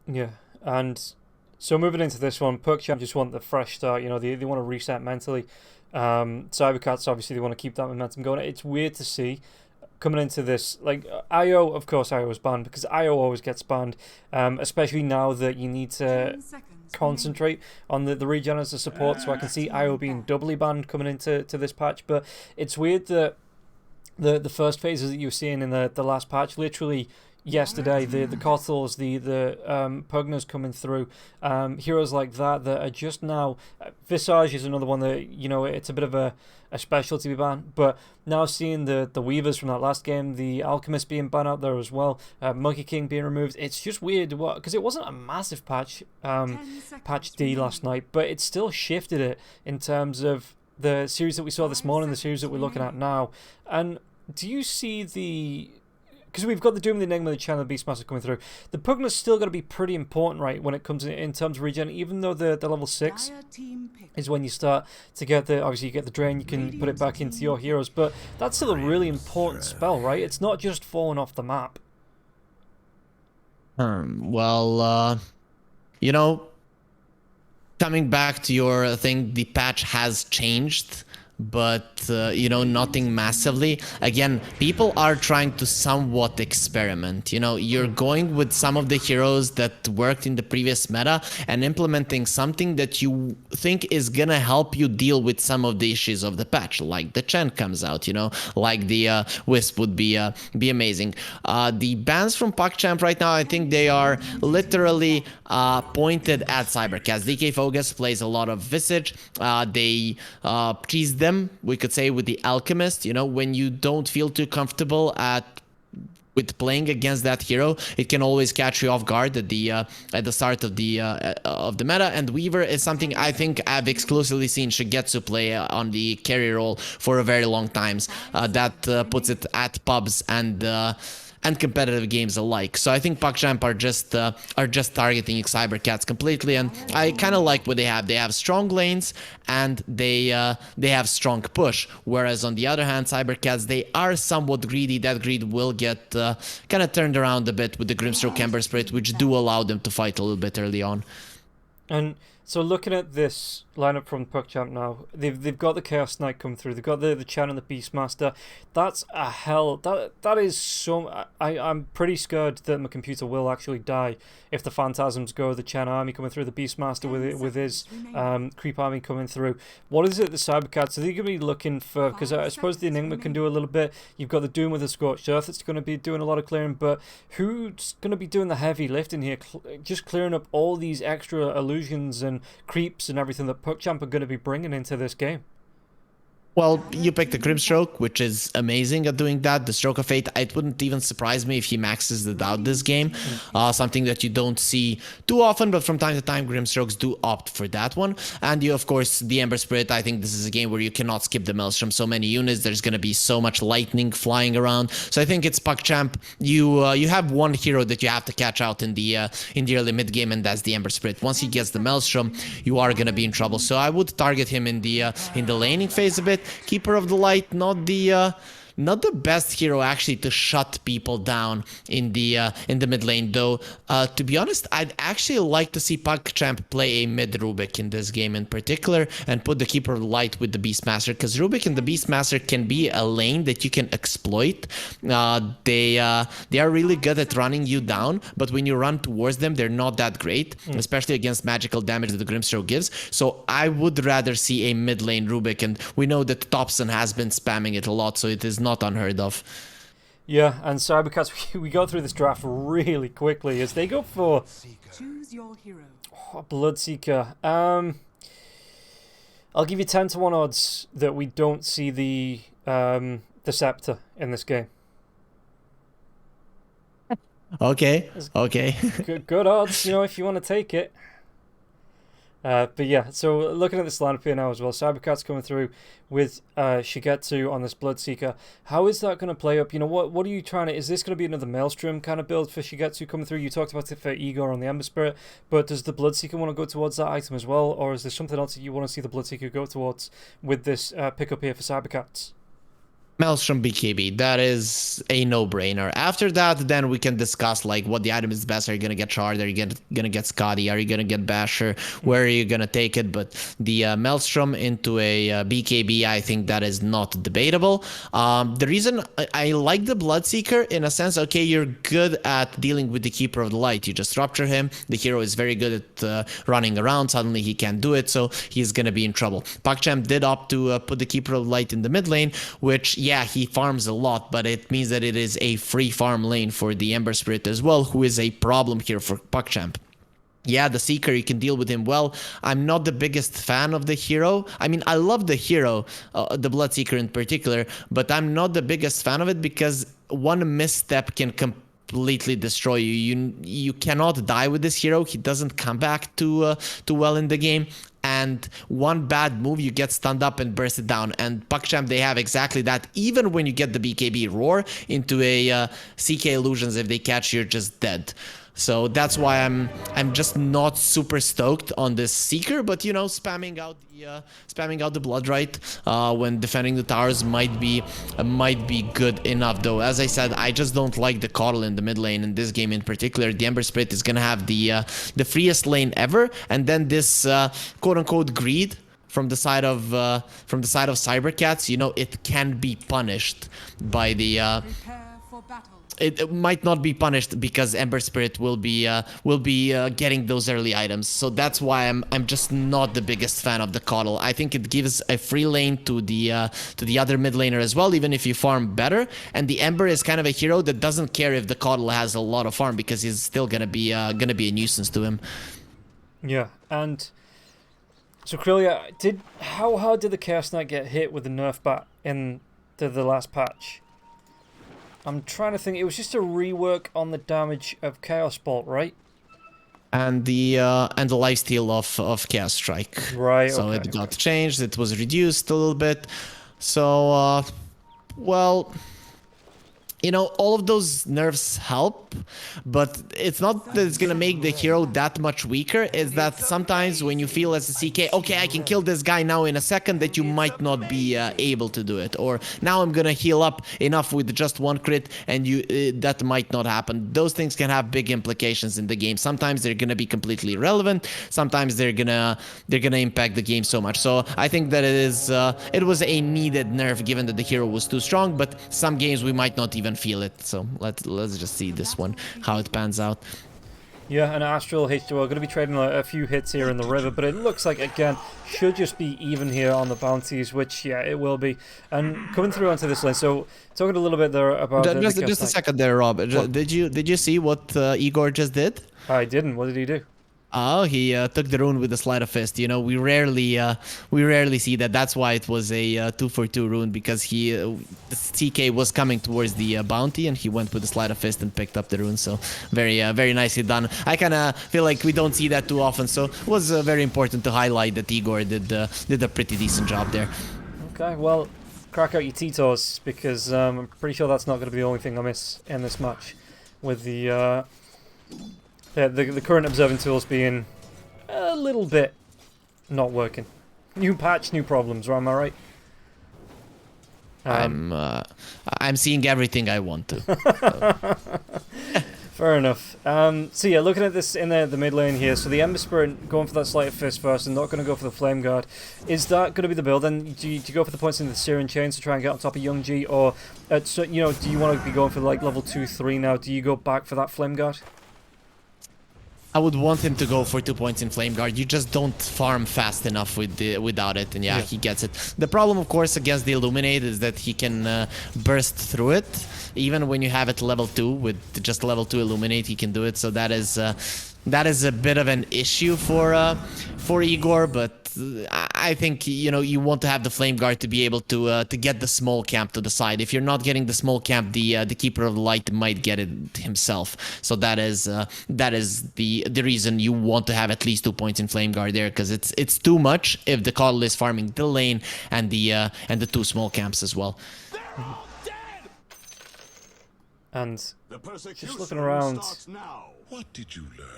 Yeah, and so moving into this one, PuckChamp just want the fresh start. You know, they want to reset mentally. Cybercats obviously they want to keep that momentum going. It's weird to see coming into this, like IO, of course IO is banned because IO always gets banned, especially now that you need to concentrate on the regen as a support. So I can see IO being doubly banned coming into this patch, but it's weird that the first phases that you were seeing in the last patch, literally yesterday, the Kothals, the Pugners coming through, heroes like that are just now. Visage is another one that, you know, it's a bit of a specialty ban, but now seeing the Weavers from that last game, the Alchemist being banned out there as well, Monkey King being removed, it's just weird because it wasn't a massive patch, patch D last night, but it still shifted it in terms of the series that we saw this morning, the series that we're looking at now. And do you see the, because we've got the Doom, the Enigma, the Channel, the Beastmaster coming through. The Pugner's still going to be pretty important, right, when it comes in terms of regen, even though the level 6 is when you start to get the, obviously you get the Drain, you can put it back into your heroes, but that's still a really important spell, right? It's not just falling off the map. Well, you know, coming back to your thing, the patch has changed, but you know, nothing massively. Again, people are trying to somewhat experiment. You know, you're going with some of the heroes that worked in the previous meta and implementing something that you think is gonna help you deal with some of the issues of the patch, like the Chen comes out, you know, like the Wisp would be amazing. The bans from PuckChamp right now, I think they are literally pointed at cybercats. DK Focus plays a lot of Visage. They tease them, we could say, with the Alchemist. You know, when you don't feel too comfortable with playing against that hero, it can always catch you off guard at the start of the meta. And Weaver is something I think I've exclusively seen Shigetsu play on the carry role for a very long time. That puts it at pubs and competitive games alike. So I think PuckChamp are just targeting cybercats completely, and I kind of like what they have. They have strong lanes and they have strong push. Whereas on the other hand, cybercats, they are somewhat greedy. That greed will get kind of turned around a bit with the Grimstroke Ember Spirit, which do allow them to fight a little bit early on. And so looking at this lineup from PuckChamp now, they've got the Chaos Knight come through. They've got the Chen and the Beastmaster. That's a hell. That is so. I'm pretty scared that my computer will actually die if the Phantasms go. The Chen army coming through, the Beastmaster with his creep army coming through. What is it the Cybercats are they going to be looking for? Because I suppose the Enigma can do a little bit. You've got the Doom with the Scorched Earth that's going to be doing a lot of clearing, but who's going to be doing the heavy lifting here? Just clearing up all these extra illusions and creeps and everything that PuckChamp are going to be bringing into this game. Well, you picked the Grimstroke, which is amazing at doing that. The Stroke of Fate, it wouldn't even surprise me if he maxes it out this game. Something that you don't see too often, but from time to time, Grimstrokes do opt for that one. And you, of course, the Ember Spirit, I think this is a game where you cannot skip the Maelstrom. So many units, there's going to be so much lightning flying around. So I think it's PuckChamp. You have one hero that you have to catch out in the early mid game, and that's the Ember Spirit. Once he gets the Maelstrom, you are going to be in trouble. So I would target him in the laning phase a bit. Keeper of the Light, not the best hero actually to shut people down in the mid lane, though. To be honest, I'd actually like to see PuckChamp play a mid Rubik in this game in particular, and put the Keeper of the Light with the Beastmaster, because Rubik and the Beastmaster can be a lane that you can exploit. They are really good at running you down, but when you run towards them, they're not that great, especially against magical damage that the Grimstroke gives. So I would rather see a mid lane Rubik, and we know that Thompson has been spamming it a lot, so it is not unheard of. Yeah, and Cybercats, we go through this draft really quickly as they go for choose your hero. Bloodseeker. I'll give you 10-1 odds that we don't see the Scepter in this game. Okay. Good odds, you know, if you want to take it. But yeah, so looking at this lineup here now as well, Cybercats coming through with Shigetsu on this Bloodseeker. How is that going to play up? You know, what are you trying to... Is this going to be another Maelstrom kind of build for Shigetsu coming through? You talked about it for Igor on the Ember Spirit, but does the Bloodseeker want to go towards that item as well? Or is there something else that you want to see the Bloodseeker go towards with this pickup here for Cybercats? Maelstrom BKB, that is a no-brainer. After that, then we can discuss like what the item is best. Are you gonna get Shard? Are you gonna get Scotty? Are you gonna get Basher? Where are you gonna take it? But the Maelstrom into a BKB, I think that is not debatable. The reason I like the Bloodseeker in a sense, okay, you're good at dealing with the Keeper of the Light. You just rupture him. The hero is very good at running around. Suddenly he can't do it, so he's gonna be in trouble. PuckChamp did opt to put the Keeper of the Light in the mid lane, which, yeah, he farms a lot, but it means that it is a free farm lane for the Ember Spirit as well, who is a problem here for PuckChamp. Yeah, the Seeker, you can deal with him well. I'm not the biggest fan of the hero. I mean, I love the hero, the Bloodseeker in particular, but I'm not the biggest fan of it because one misstep can completely destroy you. You cannot die with this hero. He doesn't come back too well in the game. And one bad move, you get stunned up and burst it down. And PuckChamp, they have exactly that. Even when you get the BKB roar into a CK Illusions, if they catch, you're just dead. So that's why I'm just not super stoked on this Seeker, but you know, spamming out the Bloodright when defending the towers might be good enough. Though, as I said, I just don't like the Coddle in the mid lane in this game in particular. The Ember Spirit is gonna have the freest lane ever, and then this quote unquote greed from the side of cybercats. You know, it can be punished by the. Prepare for battle. It might not be punished because Ember Spirit will be getting those early items. So that's why I'm just not the biggest fan of the Coddle. I think it gives a free lane to the other mid laner as well, even if you farm better. And the Ember is kind of a hero that doesn't care if the Coddle has a lot of farm because he's still gonna be a nuisance to him. Yeah, and so Krillia, how hard did the Chaos Knight get hit with the nerf bat in the last patch? I'm trying to think. It was just a rework on the damage of Chaos Bolt, right? And the lifesteal of Chaos Strike. Right. So okay. it got changed. It was reduced a little bit. So well, you know, all of those nerfs help, but it's not that it's gonna make the hero that much weaker. It's that sometimes when you feel as a CK, okay, I can kill this guy now in a second, that you might not be able to do it. Or now I'm gonna heal up enough with just one crit, and that might not happen. Those things can have big implications in the game. Sometimes they're gonna be completely irrelevant. Sometimes they're gonna impact the game so much. So I think that it was a needed nerf given that the hero was too strong. But some games we might not even feel it. So let's just see this one, how it pans out. Yeah, and Astral H2O going to be trading a few hits here in the river, but it looks like, again, should just be even here on the bounties, which, yeah, it will be. And coming through onto this lane, so talking a little bit there about... Just a second there, Rob. Did you see what Igor just did? I didn't. What did he do? Oh, he took the rune with the sleight of fist. You know, we rarely see that. That's why it was a 2-for-2 rune, because the CK was coming towards the bounty, and he went with the sleight of fist and picked up the rune. So very nicely done. I kind of feel like we don't see that too often, so it was very important to highlight that Igor did a pretty decent job there. Okay, well, crack out your Tito's, because I'm pretty sure that's not going to be the only thing I miss in this match, with the current observing tools being a little bit not working. New patch, new problems, am I right? I'm seeing everything I want to. Fair enough. So yeah, looking at this in the mid lane here, so the Ember Spirit going for that Sleight of Fist first and not going to go for the Flame Guard. Is that going to be the build? Then do you go for the points in the Syrian Chains to try and get on top of Young G, or so, you know, do you want to be going for like level 2-3 now? Do you go back for that Flame Guard? I would want him to go for 2 points in Flame Guard. You just don't farm fast enough without it, and yeah, he gets it. The problem, of course, against the Illuminate is that he can burst through it. Even when you have it level 2, with just level 2 Illuminate, he can do it. So that is a bit of an issue for Igor, but I think, you know, you want to have the Flame Guard to be able to get the small camp to the side. If you're not getting the small camp, the Keeper of the Light might get it himself. So that is the reason you want to have at least 2 points in Flame Guard there, because it's too much if the Coddle is farming the lane and the 2 small camps as well. And just looking around. What did you learn?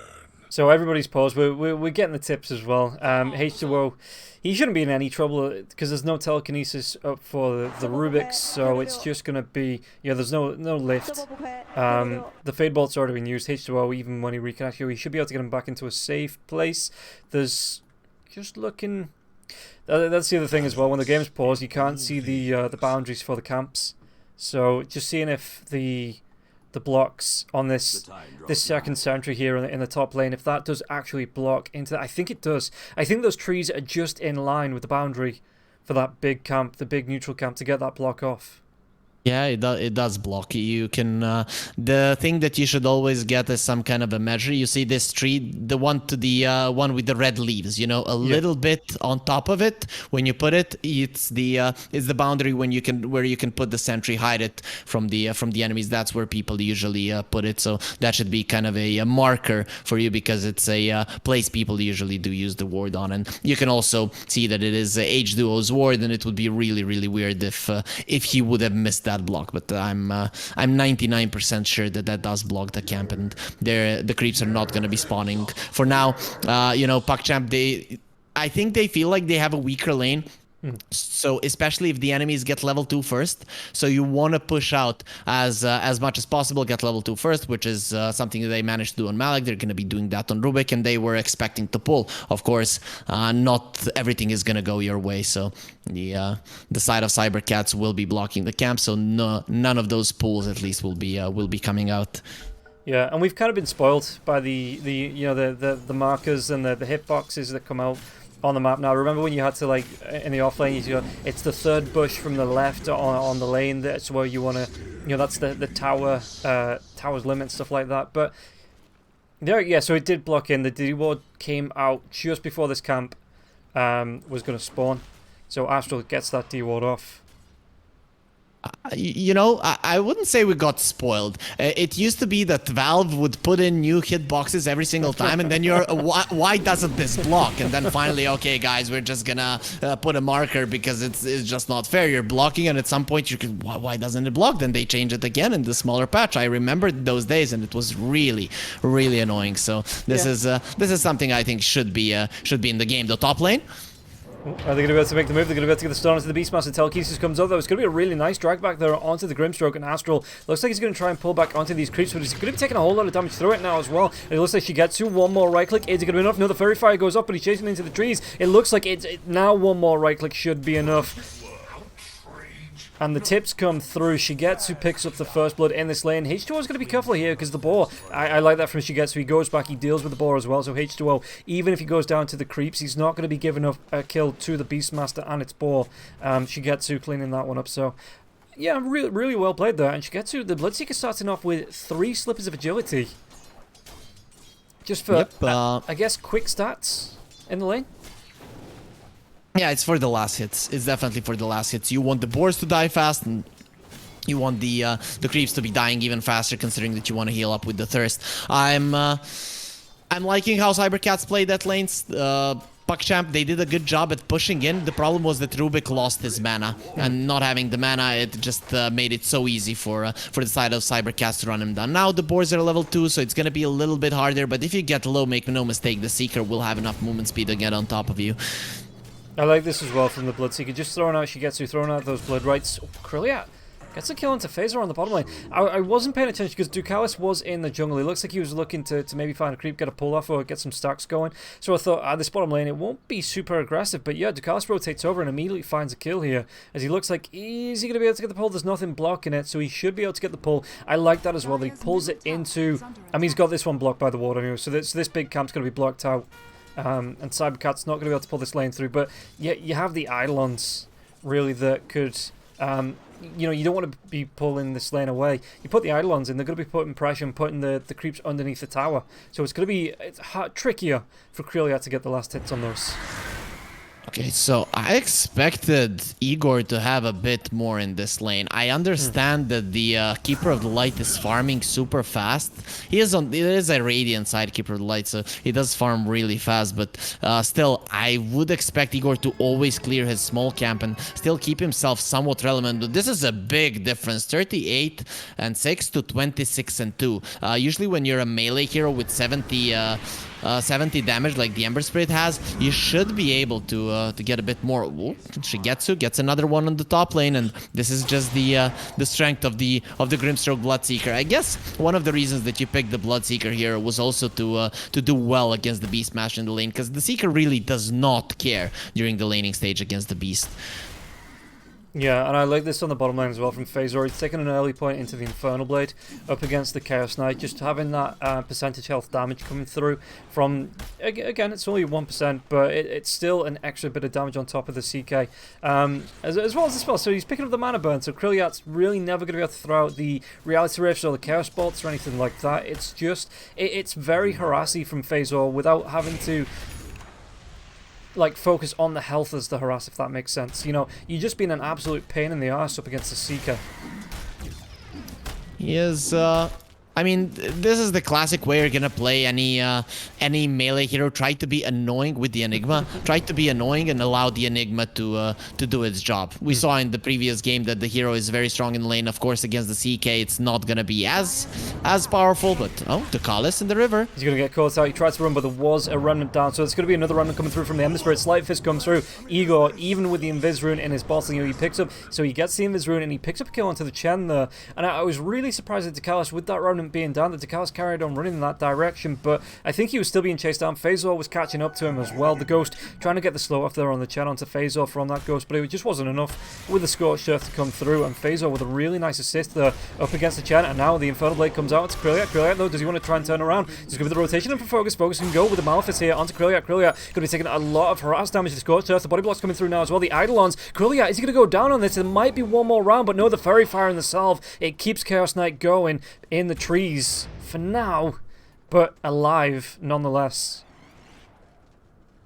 So everybody's paused. We're getting the tips as well. H2O, he shouldn't be in any trouble because there's no telekinesis up for the Rubik's, so it's just gonna be there's no lift. The Fade Bolt's already been used. H2O, even when he reconnects you, he should be able to get him back into a safe place. There's just looking. That's the other thing as well. When the game's paused, you can't see the boundaries for the camps. So just seeing if the blocks on this second sentry here in the top lane, if that does actually block into that. I think it does. I think those trees are just in line with the boundary for that big camp, the big neutral camp, to get that block off. Yeah, it does block. You can the thing that you should always get is some kind of a measure. You see this tree, the one to the one with the red leaves, a little bit on top of it. When you put it, it's the boundary where you can put the sentry, hide it from the enemies. That's where people usually put it. So that should be kind of a marker for you, because it's a place people usually do use the ward on. And you can also see that it is H2O's ward, and it would be really, really weird if he would have missed that block. But I'm 99% sure that does block the camp, and the creeps are not going to be spawning for now. PuckChamp, I think they feel like they have a weaker lane. So especially if the enemies get level 2 first, so you want to push out as much as possible, get level 2 first, which is something that they managed to do on Malik. They're going to be doing that on Rubik, and they were expecting to pull. Of course, not everything is going to go your way, so the side of cybercats will be blocking the camp, so none of those pulls at least will be coming out. Yeah, and we've kind of been spoiled by the markers and the hitboxes that come out on the map now. Remember when you had to, like, in the off lane, it's the third bush from the left on the lane. That's where you want to, that's the tower's limit, stuff like that. But there, yeah, so it did block in. The D-ward came out just before this camp was going to spawn. So Astral gets that D-ward off. I wouldn't say we got spoiled. It used to be that Valve would put in new hitboxes every single time, and then you're, why doesn't this block? And then finally, okay, guys, we're just gonna put a marker because it's just not fair. You're blocking, and at some point you can, why doesn't it block? Then they change it again in the smaller patch. I remember those days, and it was really, really annoying. So this is something I think should be in the game. The top lane. Are they going to be able to make the move? They're going to be able to get the stun onto the Beastmaster. Telekinesis comes up, though. It's going to be a really nice drag back there onto the Grimstroke, and Astral looks like he's going to try and pull back onto these creeps, but he's going to be taking a whole lot of damage through it now as well. And it looks like Shigetsu, one more right click. Is it going to be enough? No, the Fairy Fire goes up, but he's chasing into the trees. It looks like now one more right click should be enough. And the tips come through. Shigetsu picks up the first blood in this lane. H2O is going to be careful here because the boar, I like that from Shigetsu. He goes back, he deals with the boar as well. So H2O, even if he goes down to the creeps, he's not going to be giving up a kill to the Beastmaster and its boar. Shigetsu cleaning that one up. So yeah, really, really well played there. And Shigetsu, the Bloodseeker, starting off with 3 slippers of agility. Just for, I guess, quick stats in the lane. Yeah, it's for the last hits. It's definitely for the last hits. You want the boars to die fast, and you want the creeps to be dying even faster, considering that you want to heal up with the thirst. I'm liking how cybercats play that lanes. PuckChamp, they did a good job at pushing in. The problem was that Rubik lost his mana, and not having the mana, it just made it so easy for the side of cybercats to run him down. Now the boars are level 2, so it's gonna be a little bit harder, but if you get low, make no mistake, the Seeker will have enough movement speed to get on top of you. I like this as well from the Bloodseeker. Just throwing out Shigetsu, throwing out those blood rights. Oh, Krilliat gets a kill into Phaser on the bottom lane. I wasn't paying attention because Ducalis was in the jungle. It looks like he was looking to maybe find a creep, get a pull off, or get some stacks going. So I thought, this bottom lane, it won't be super aggressive. But yeah, Ducalis rotates over and immediately finds a kill here. As he looks like, is he going to be able to get the pull? There's nothing blocking it, so he should be able to get the pull. I like that as well, that he pulls it into... I mean, he's got this one blocked by the ward anyway, so this big camp's going to be blocked out. And cybercat's not going to be able to pull this lane through, but yeah, you have the Eidolons really that could, you don't want to be pulling this lane away. You put the Eidolons in, they're going to be putting pressure and putting the creeps underneath the tower, so it's going to be trickier for Krilliat to get the last hits on those. Okay, so I expected Igor to have a bit more in this lane. I understand that the Keeper of the Light is farming super fast. It is a Radiant side Keeper of the Light, so he does farm really fast, but still, I would expect Igor to always clear his small camp and still keep himself somewhat relevant. But this is a big difference, 38 and 6 to 26 and 2. Usually when you're a melee hero with 70 70 damage like the Ember Spirit has, you should be able to get a bit more. Ooh, Shigetsu gets another one on the top lane, and this is just the strength of the Grimstroke Bloodseeker. I guess one of the reasons that you picked the Bloodseeker here was also to do well against the Beast Mash in the lane, because the Seeker really does not care during the laning stage against the Beast. Yeah, and I like this on the bottom line as well from Phasor. He's taking an early point into the Infernal Blade up against the Chaos Knight, just having that percentage health damage coming through from, again, it's only 1%, but it's still an extra bit of damage on top of the CK. As well as this well, so he's picking up the mana burn, so Krilliat's really never going to be able to throw out the Reality Rifts or the Chaos Bolts or anything like that. It's just, it's very harassy from Phasor without having to like focus on the health as the harass, if that makes sense. You know, you're just being an absolute pain in the arse up against the Seeker. He is, I mean, this is the classic way you're gonna play any melee hero. Try to be annoying with the Enigma. Try to be annoying and allow the Enigma to do its job. We saw in the previous game that the hero is very strong in lane. Of course, against the CK, it's not gonna be as powerful. But oh, the Kalis in the river. He's gonna get caught out. He tries to run, but there was a remnant down. So it's gonna be another remnant coming through from the Ember Spirit. Slight Fist comes through. Igor, even with the Invis Rune in his bottle, you know, he picks up. So he gets the Invis Rune and he picks up a kill onto the Chen there. And I was really surprised that Dekalis, with that remnant being down, that Dekalis carried on running in that direction, but I think he was still being chased down. Phasor was catching up to him as well. The Ghost trying to get the slow off there on the Chen onto Phasor from that Ghost, but it just wasn't enough with the Scorched Earth to come through, and Phasor with a really nice assist there up against the Chen, and now the Infernal Blade comes out. It's Krilliat. Krilliat, though, does he want to try and turn around? Just give it the rotation and for Focus. Focus can go with the Malefice here onto Krilliat. Krilliat going to be taking a lot of harass damage. The Scorched Earth, the Body Block's coming through now as well. The Eidolons. Krilliat, is he going to go down on this? There might be one more round, but no, the Fairy Fire and the Salve. It keeps Chaos Knight going in the trees for now, but alive nonetheless.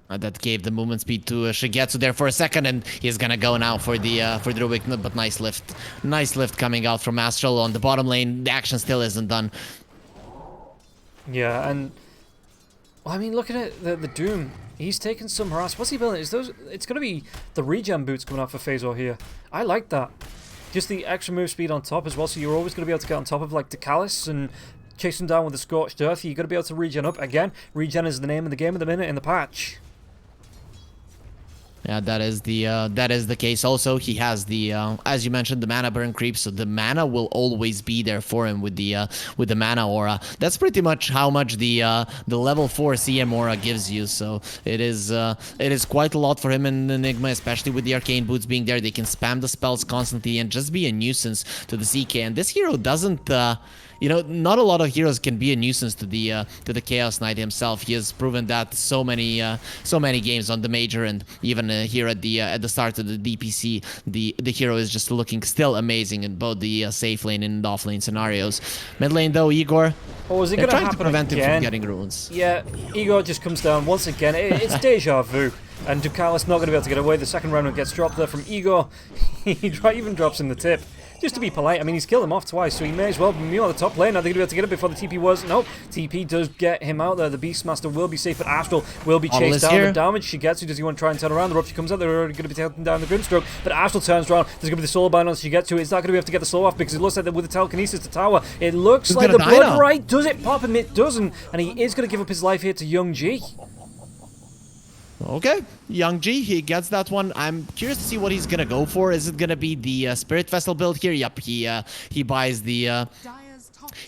That gave the movement speed to Shigetsu there for a second, and he's gonna go now for the Rubik, but nice lift coming out from Astral on the bottom lane. The action still isn't done. Yeah, and well, I mean, look at it, the Doom. He's taking some harass. What's he building? Is those? It's gonna be the regen boots coming out for Phasor here. I like that. Just the extra move speed on top as well, so you're always gonna be able to get on top of like Dekalis and chase him down with the Scorched Earth. You're gonna be able to regen up again. Regen is the name of the game at the minute in the patch. Yeah, that is the case. Also, he has the as you mentioned, the mana burn creep, so the mana will always be there for him with the mana aura. That's pretty much how much the level 4 CM aura gives you. So it is quite a lot for him in Enigma, especially with the arcane boots being there. They can spam the spells constantly and just be a nuisance to the CK. And this hero doesn't. You know, not a lot of heroes can be a nuisance to the Chaos Knight himself. He has proven that so many games on the major, and even here at the start of the DPC, the hero is just looking still amazing in both the safe lane and off lane scenarios. Mid lane though, Igor. Oh, is it going to happen to prevent again? Him from getting runes. Yeah, Igor just comes down once again. It's deja vu. And Dukalis not going to be able to get away. The second round gets dropped there from Igor. He even drops in the tip. Just to be polite, I mean, he's killed him off twice, so he may as well be on the top lane. Are they going to be able to get it before the TP was? No, TP does get him out there. The Beastmaster will be safe, but Astral will be chased down. The damage Shigetsu, does he want to try and turn around? The Rupture comes out, they're already going to be taking down the Grimstroke, but Astral turns around. There's going to be the Soul Bind on Shigetsu. Is that going to be able to get the slow off? Because it looks like with the Telekinesis to tower, it looks like the Blood Right. Does it pop him? It doesn't. And he is going to give up his life here to Young G. Okay, Young G, he gets that one. I'm curious to see what he's gonna go for. Is it gonna be the Spirit Vessel build here? Yep, he buys the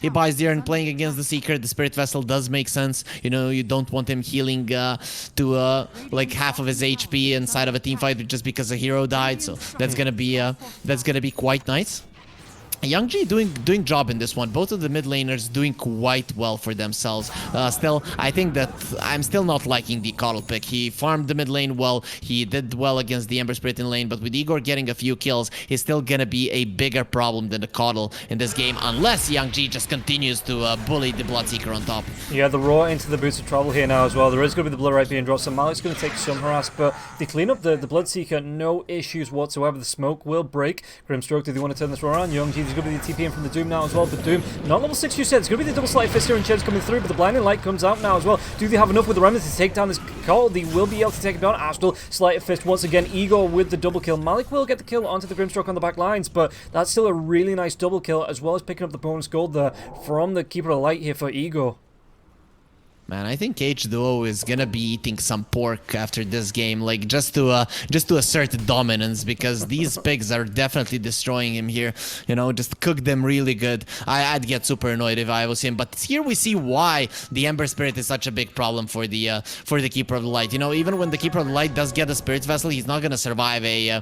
Iron playing against the Seeker. The Spirit Vessel does make sense. You know, you don't want him healing to like half of his HP inside of a team fight just because a hero died. So that's gonna be quite nice. Young G doing job in this one. Both of the mid laners doing quite well for themselves. Still, I think that I'm still not liking the Coddle pick. He farmed the mid lane well. He did well against the Ember Spirit in lane, but with Igor getting a few kills, he's still gonna be a bigger problem than the Coddle in this game, unless Young G just continues to bully the Bloodseeker on top. Yeah, the Raw into the Boots of Travel here now as well. There is going to be the Blood Right being dropped, so Malik's going to take some harass, but they clean up the Bloodseeker, no issues whatsoever. The smoke will break. Grimstroke, do they want to turn this around? Young G, there's going to be the TP in from the Doom now as well, but Doom, not level 6 you said. It's going to be the double Slight Fist here and Ched's coming through, but the Blinding Light comes out now as well. Do they have enough with the remnants to take down this call? They will be able to take him down. Astral, Slight Fist once again. Igor with the double kill. Malik will get the kill onto the Grimstroke on the back lines, but that's still a really nice double kill, as well as picking up the bonus gold there from the Keeper of Light here for Igor. Man, I think H2O is gonna be eating some pork after this game, like just to assert dominance, because these pigs are definitely destroying him here. You know, just cook them really good. I'd get super annoyed if I was him. But here we see why the Ember Spirit is such a big problem for the Keeper of the Light. You know, even when the Keeper of the Light does get a Spirit Vessel, he's not gonna survive a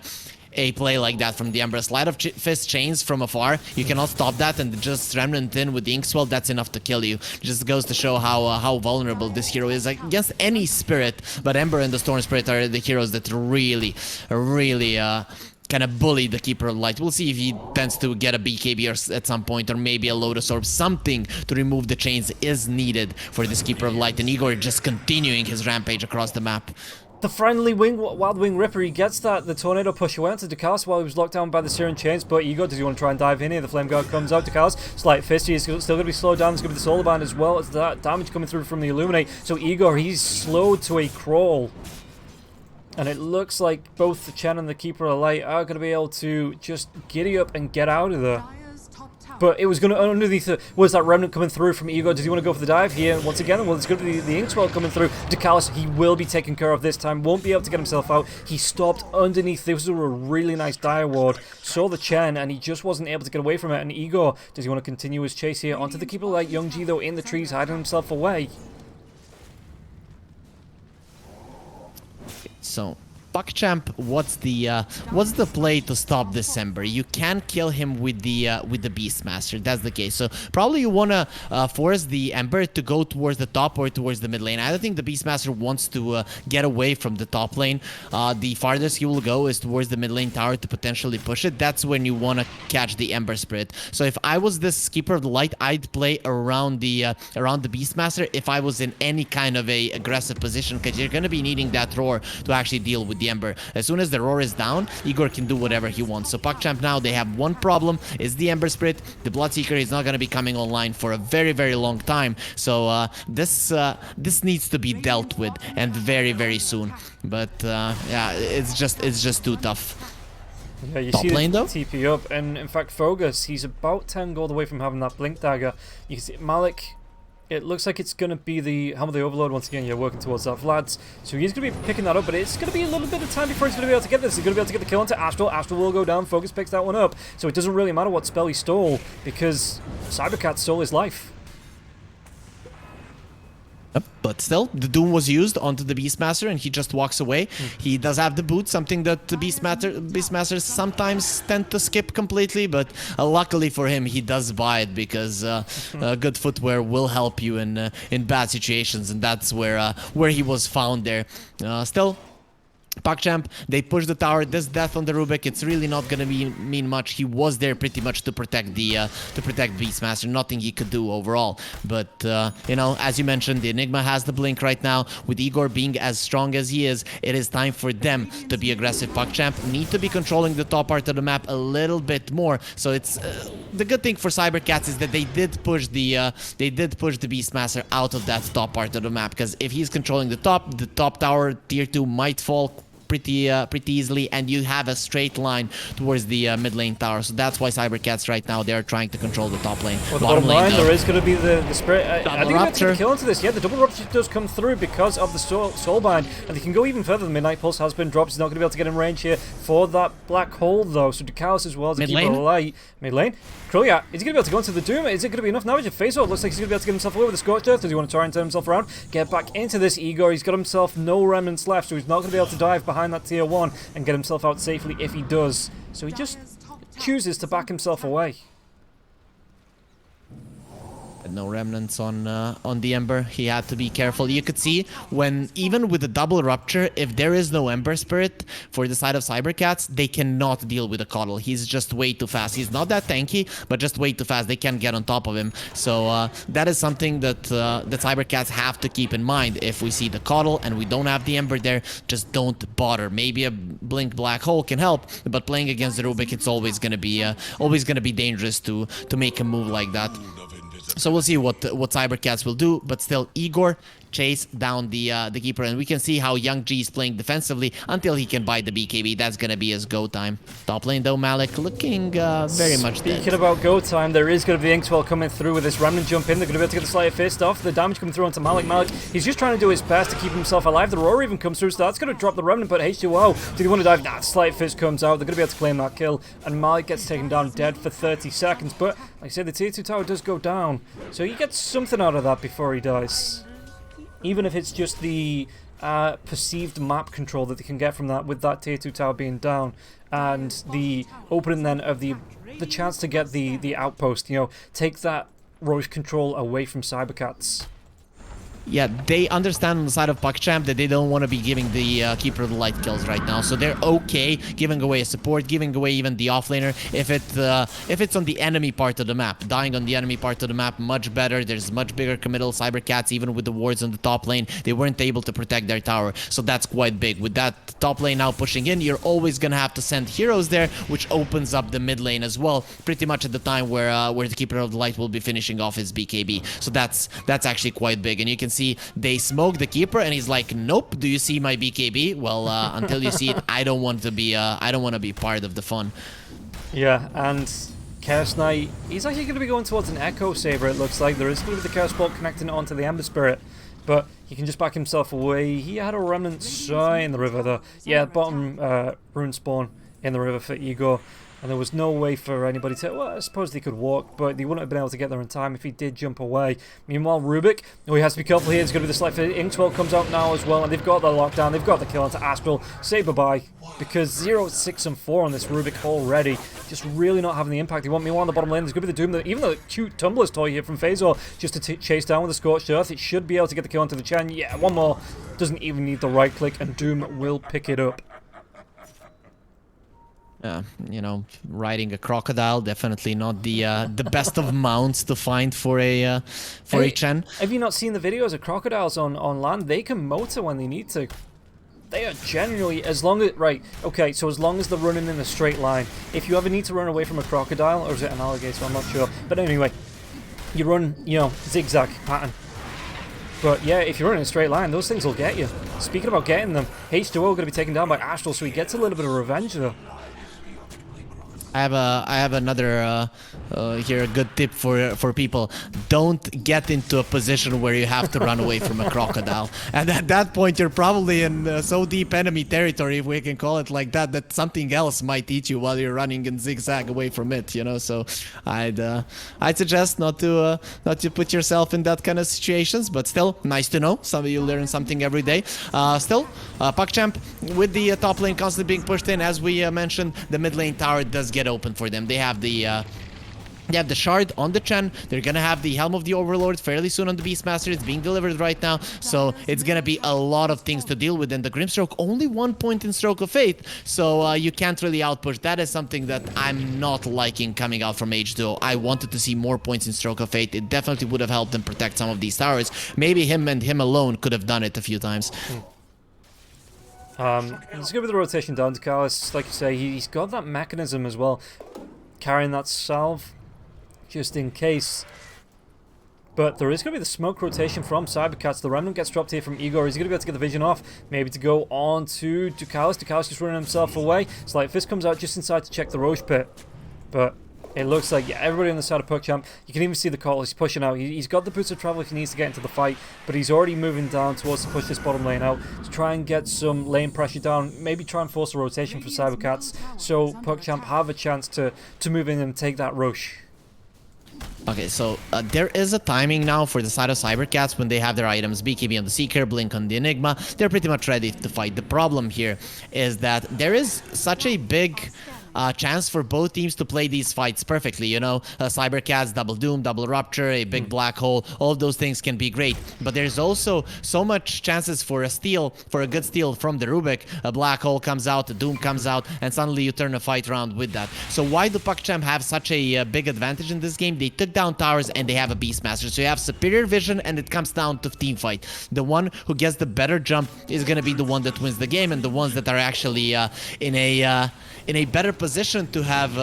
play like that from the Ember. Slide of Fist Chains from afar, you cannot stop that, and just Remnant in with the Inkswell, that's enough to kill you. It just goes to show how vulnerable this hero is against any spirit, but Ember and the Storm Spirit are the heroes that really kind of bully the Keeper of Light. We'll see if he tends to get a BKB at some point, or maybe a Lotus Orb. Something to remove the chains is needed for this Keeper of Light, and Igor just continuing his rampage across the map. The friendly Wild Wing Ripper, he gets that. The Tornado Push away onto DPC while he was locked down by the Syrian Chains, but Igor, does he want to try and dive in here? The Flame Guard comes out, DPC, Slight Fist, he's still going to be slowed down. There's going to be the Solar Band as well as that damage coming through from the Illuminate. So Igor, he's slowed to a crawl. And it looks like both the Chen and the Keeper of the Light are going to be able to just giddy up and get out of there. But it was going to, underneath was that Remnant coming through from Igor. Does he want to go for the dive here? Once again, well, it's going to be the Inkswell coming through. DPC, he will be taken care of this time. Won't be able to get himself out. He stopped underneath. This was a really nice Dire Ward. Saw the Chen, and he just wasn't able to get away from it. And Igor, does he want to continue his chase here onto the Keeper of the Light? Young G, though, in the trees, hiding himself away. So PuckChamp, what's the play to stop this Ember? You can kill him with the Beastmaster. That's the case. So probably you wanna force the Ember to go towards the top or towards the mid lane. I don't think the Beastmaster wants to get away from the top lane. The farthest he will go is towards the mid lane tower to potentially push it. That's when you wanna catch the Ember Spirit. So if I was this Keeper of the Light, I'd play around the Beastmaster if I was in any kind of a aggressive position, because you're gonna be needing that roar to actually deal with the Ember. As soon as the roar is down, Igor can do whatever he wants. So PuckChamp now, they have one problem, is the Ember Spirit. The Bloodseeker is not going to be coming online for a very long time. So this needs to be dealt with, and very soon. But yeah, it's just too tough. Yeah, you Top see lane, the though? TP up, and in fact Fogus, he's about 10 gold away from having that Blink Dagger. You can see Malik. It looks like it's going to be the Helm of the Overlord once again. You're working towards that, Vlad's. So he's going to be picking that up, but it's going to be a little bit of time before he's going to be able to get this. He's going to be able to get the kill onto Astral. Astral will go down. Fogus picks that one up. So it doesn't really matter what spell he stole, because Cybercat stole his life. But still, the Doom was used onto the Beastmaster, and he just walks away. He does have the boot, something that the Beastmasters sometimes tend to skip completely, but luckily for him, he does buy it, because good footwear will help you in bad situations, and that's where he was found there. Still, PuckChamp, they push the tower. This death on the Rubik, it's really not gonna mean much. He was there pretty much to protect the Beastmaster. Nothing he could do overall. But you know, as you mentioned, the Enigma has the blink right now. With Igor being as strong as he is, it is time for them to be aggressive. PuckChamp need to be controlling the top part of the map a little bit more. So it's the good thing for Cybercats is that they did push the Beastmaster out of that top part of the map, because if he's controlling the top tower, tier 2 might fall pretty easily, and you have a straight line towards the mid lane tower. So that's why Cybercats right now, they're trying to control the top lane. Well, the bottom line, there is going to be the Spirit. I think that's going to kill into this. Yeah, the double rupture does come through because of the soul bind, and they can go even further. The Midnight Pulse has been dropped. He's not going to be able to get in range here for that black hole, though. So DPC as well as the Keeper of the Light. Mid lane. Krillia, is he going to be able to go into the Doom? Is it going to be enough now? Your face looks like he's going to be able to get himself away with the Scorched Earth. Does he want to try and turn himself around? Get back into this Igor. He's got himself no remnants left, so he's not going to be able to dive behind that tier 1 and get himself out safely if he does. So he just chooses to back himself away. No remnants on the Ember. He had to be careful. You could see when, even with the double rupture, if there is no Ember Spirit for the side of Cybercats, they cannot deal with the Coddle. He's just way too fast. He's not that tanky, but just way too fast. They can't get on top of him. So that is something that Cybercats have to keep in mind. If we see the Coddle and we don't have the Ember there, just don't bother. Maybe a Blink Black Hole can help, but playing against the Rubik, it's always gonna be dangerous to make a move like that. So we'll see what Cybercats will do, but still, Igor chase down the keeper. And we can see how Young G is playing defensively until he can buy the BKB. That's gonna be his go time. Top lane though, Malik looking very much dead. Speaking about go time, there is going to be Inkswell coming through with this Remnant jump in. They're going to be able to get the Sleight of Fist off. The damage coming through onto Malik. Malik, he's just trying to do his best to keep himself alive. The Roar even comes through, so that's going to drop the Remnant, but H2O, do they want to dive? Nah, the Sleight of Fist comes out. They're going to be able to claim that kill, and Malik gets taken down dead for 30 seconds. But, like I said, the tier 2 tower does go down, so he gets something out of that before he dies. Even if it's just the perceived map control that they can get from that, with that tier 2 tower being down, and the opening then of the chance to get the outpost, you know, take that Roche control away from cybercats. Yeah, they understand on the side of PuckChamp that they don't want to be giving the Keeper of the Light kills right now, so they're okay giving away a support, giving away even the offlaner if it's on the enemy part of the map. Dying on the enemy part of the map, much better. There's much bigger committal. Cybercats, even with the wards on the top lane, they weren't able to protect their tower, so that's quite big. With that top lane now pushing in, you're always gonna have to send heroes there, which opens up the mid lane as well, pretty much at the time where the Keeper of the Light will be finishing off his BKB. So that's actually quite big, and you can see they smoke the Keeper, and he's like, "Nope. Do you see my BKB? Well, until you see it, I don't want to be part of the fun." Yeah, and Chaos Knight, he's actually going to be going towards an Echo Saber. It looks like there is going to be the Chaos Bolt connecting it onto the Ember Spirit, but he can just back himself away. He had a Remnant Sigh in the river, though. Yeah, bottom rune spawn in the river for Igor. And there was no way for anybody to... Well, I suppose they could walk, but they wouldn't have been able to get there in time if he did jump away. Meanwhile, Rubik, oh, he has to be careful here. It's going to be the Sleight of Inkswell comes out now as well, and they've got the lockdown. They've got the kill onto Astral. Say bye-bye, because 0, 6, and 4 on this Rubik already. Just really not having the impact they want. Meanwhile, on the bottom lane, there's going to be the Doom. Even the cute Tumblr's toy here from Phasor, just to chase down with the Scorched Earth. It should be able to get the kill onto the Chen. Yeah, one more. Doesn't even need the right click, and Doom will pick it up. You know, riding a crocodile, definitely not the best of mounts to find for a Chen. Have you not seen the videos of crocodiles on land? They can motor when they need to. They are genuinely, as long as, right, okay, so as long as they're running in a straight line. If you ever need to run away from a crocodile, or is it an alligator, I'm not sure. But anyway, you run, you know, zigzag pattern. But yeah, if you're running in a straight line, those things will get you. Speaking about getting them, H2O going to be taken down by Astral, so he gets a little bit of revenge though. I have another here, a good tip for people. Don't get into a position where you have to run away from a crocodile. And at that point, you're probably in so deep enemy territory, if we can call it like that, that something else might eat you while you're running in zigzag away from it. You know, so I'd suggest not to put yourself in that kind of situations. But still, nice to know. Some of you learn something every day. Still, PuckChamp with the top lane constantly being pushed in, as we mentioned, the mid lane tower does get open for them. They have the shard on the Chen. They're gonna have the Helm of the Overlord fairly soon on the Beastmaster. It's being delivered right now, so it's gonna be a lot of things to deal with. And the Grimstroke, only 1 point in Stroke of Fate, so you can't really outpush. That is something that I'm not liking coming out from H2O. I wanted to see more points in Stroke of Fate. It definitely would have helped them protect some of these towers. Maybe him and him alone could have done it a few times. Let's go with the rotation down to Kalis. Like you say, he's got that mechanism as well, carrying that salve just in case. But there is going to be the smoke rotation from Cybercats. The Remnant gets dropped here from Igor. Is he going to be able to get the vision off? Maybe to go on to Ducalis. Ducalis just running himself away. Slight Fist comes out just inside to check the Roche pit. But it looks like, yeah, everybody on the side of PuckChamp, you can even see the call. He's pushing out. He's got the boots of travel if he needs to get into the fight, but he's already moving down towards to push this bottom lane out to try and get some lane pressure down, maybe try and force a rotation for Cybercats, so PuckChamp have a chance to move in and take that rush. Okay, so there is a timing now for the side of Cybercats when they have their items, BKB on the Seeker, Blink on the Enigma. They're pretty much ready to fight. The problem here is that there is such a big chance for both teams to play these fights perfectly, you know, Cybercats, double Doom, double Rupture, a big black hole, all of those things can be great, but there's also so much chances for a steal, for a good steal from the Rubik. A black hole comes out, a Doom comes out, and suddenly you turn a fight around with that. So why do PuckChamp have such a big advantage in this game? They took down towers and they have a Beastmaster, so you have superior vision, and it comes down to team fight. The one who gets the better jump is gonna be the one that wins the game, and the ones that are actually in a better position to have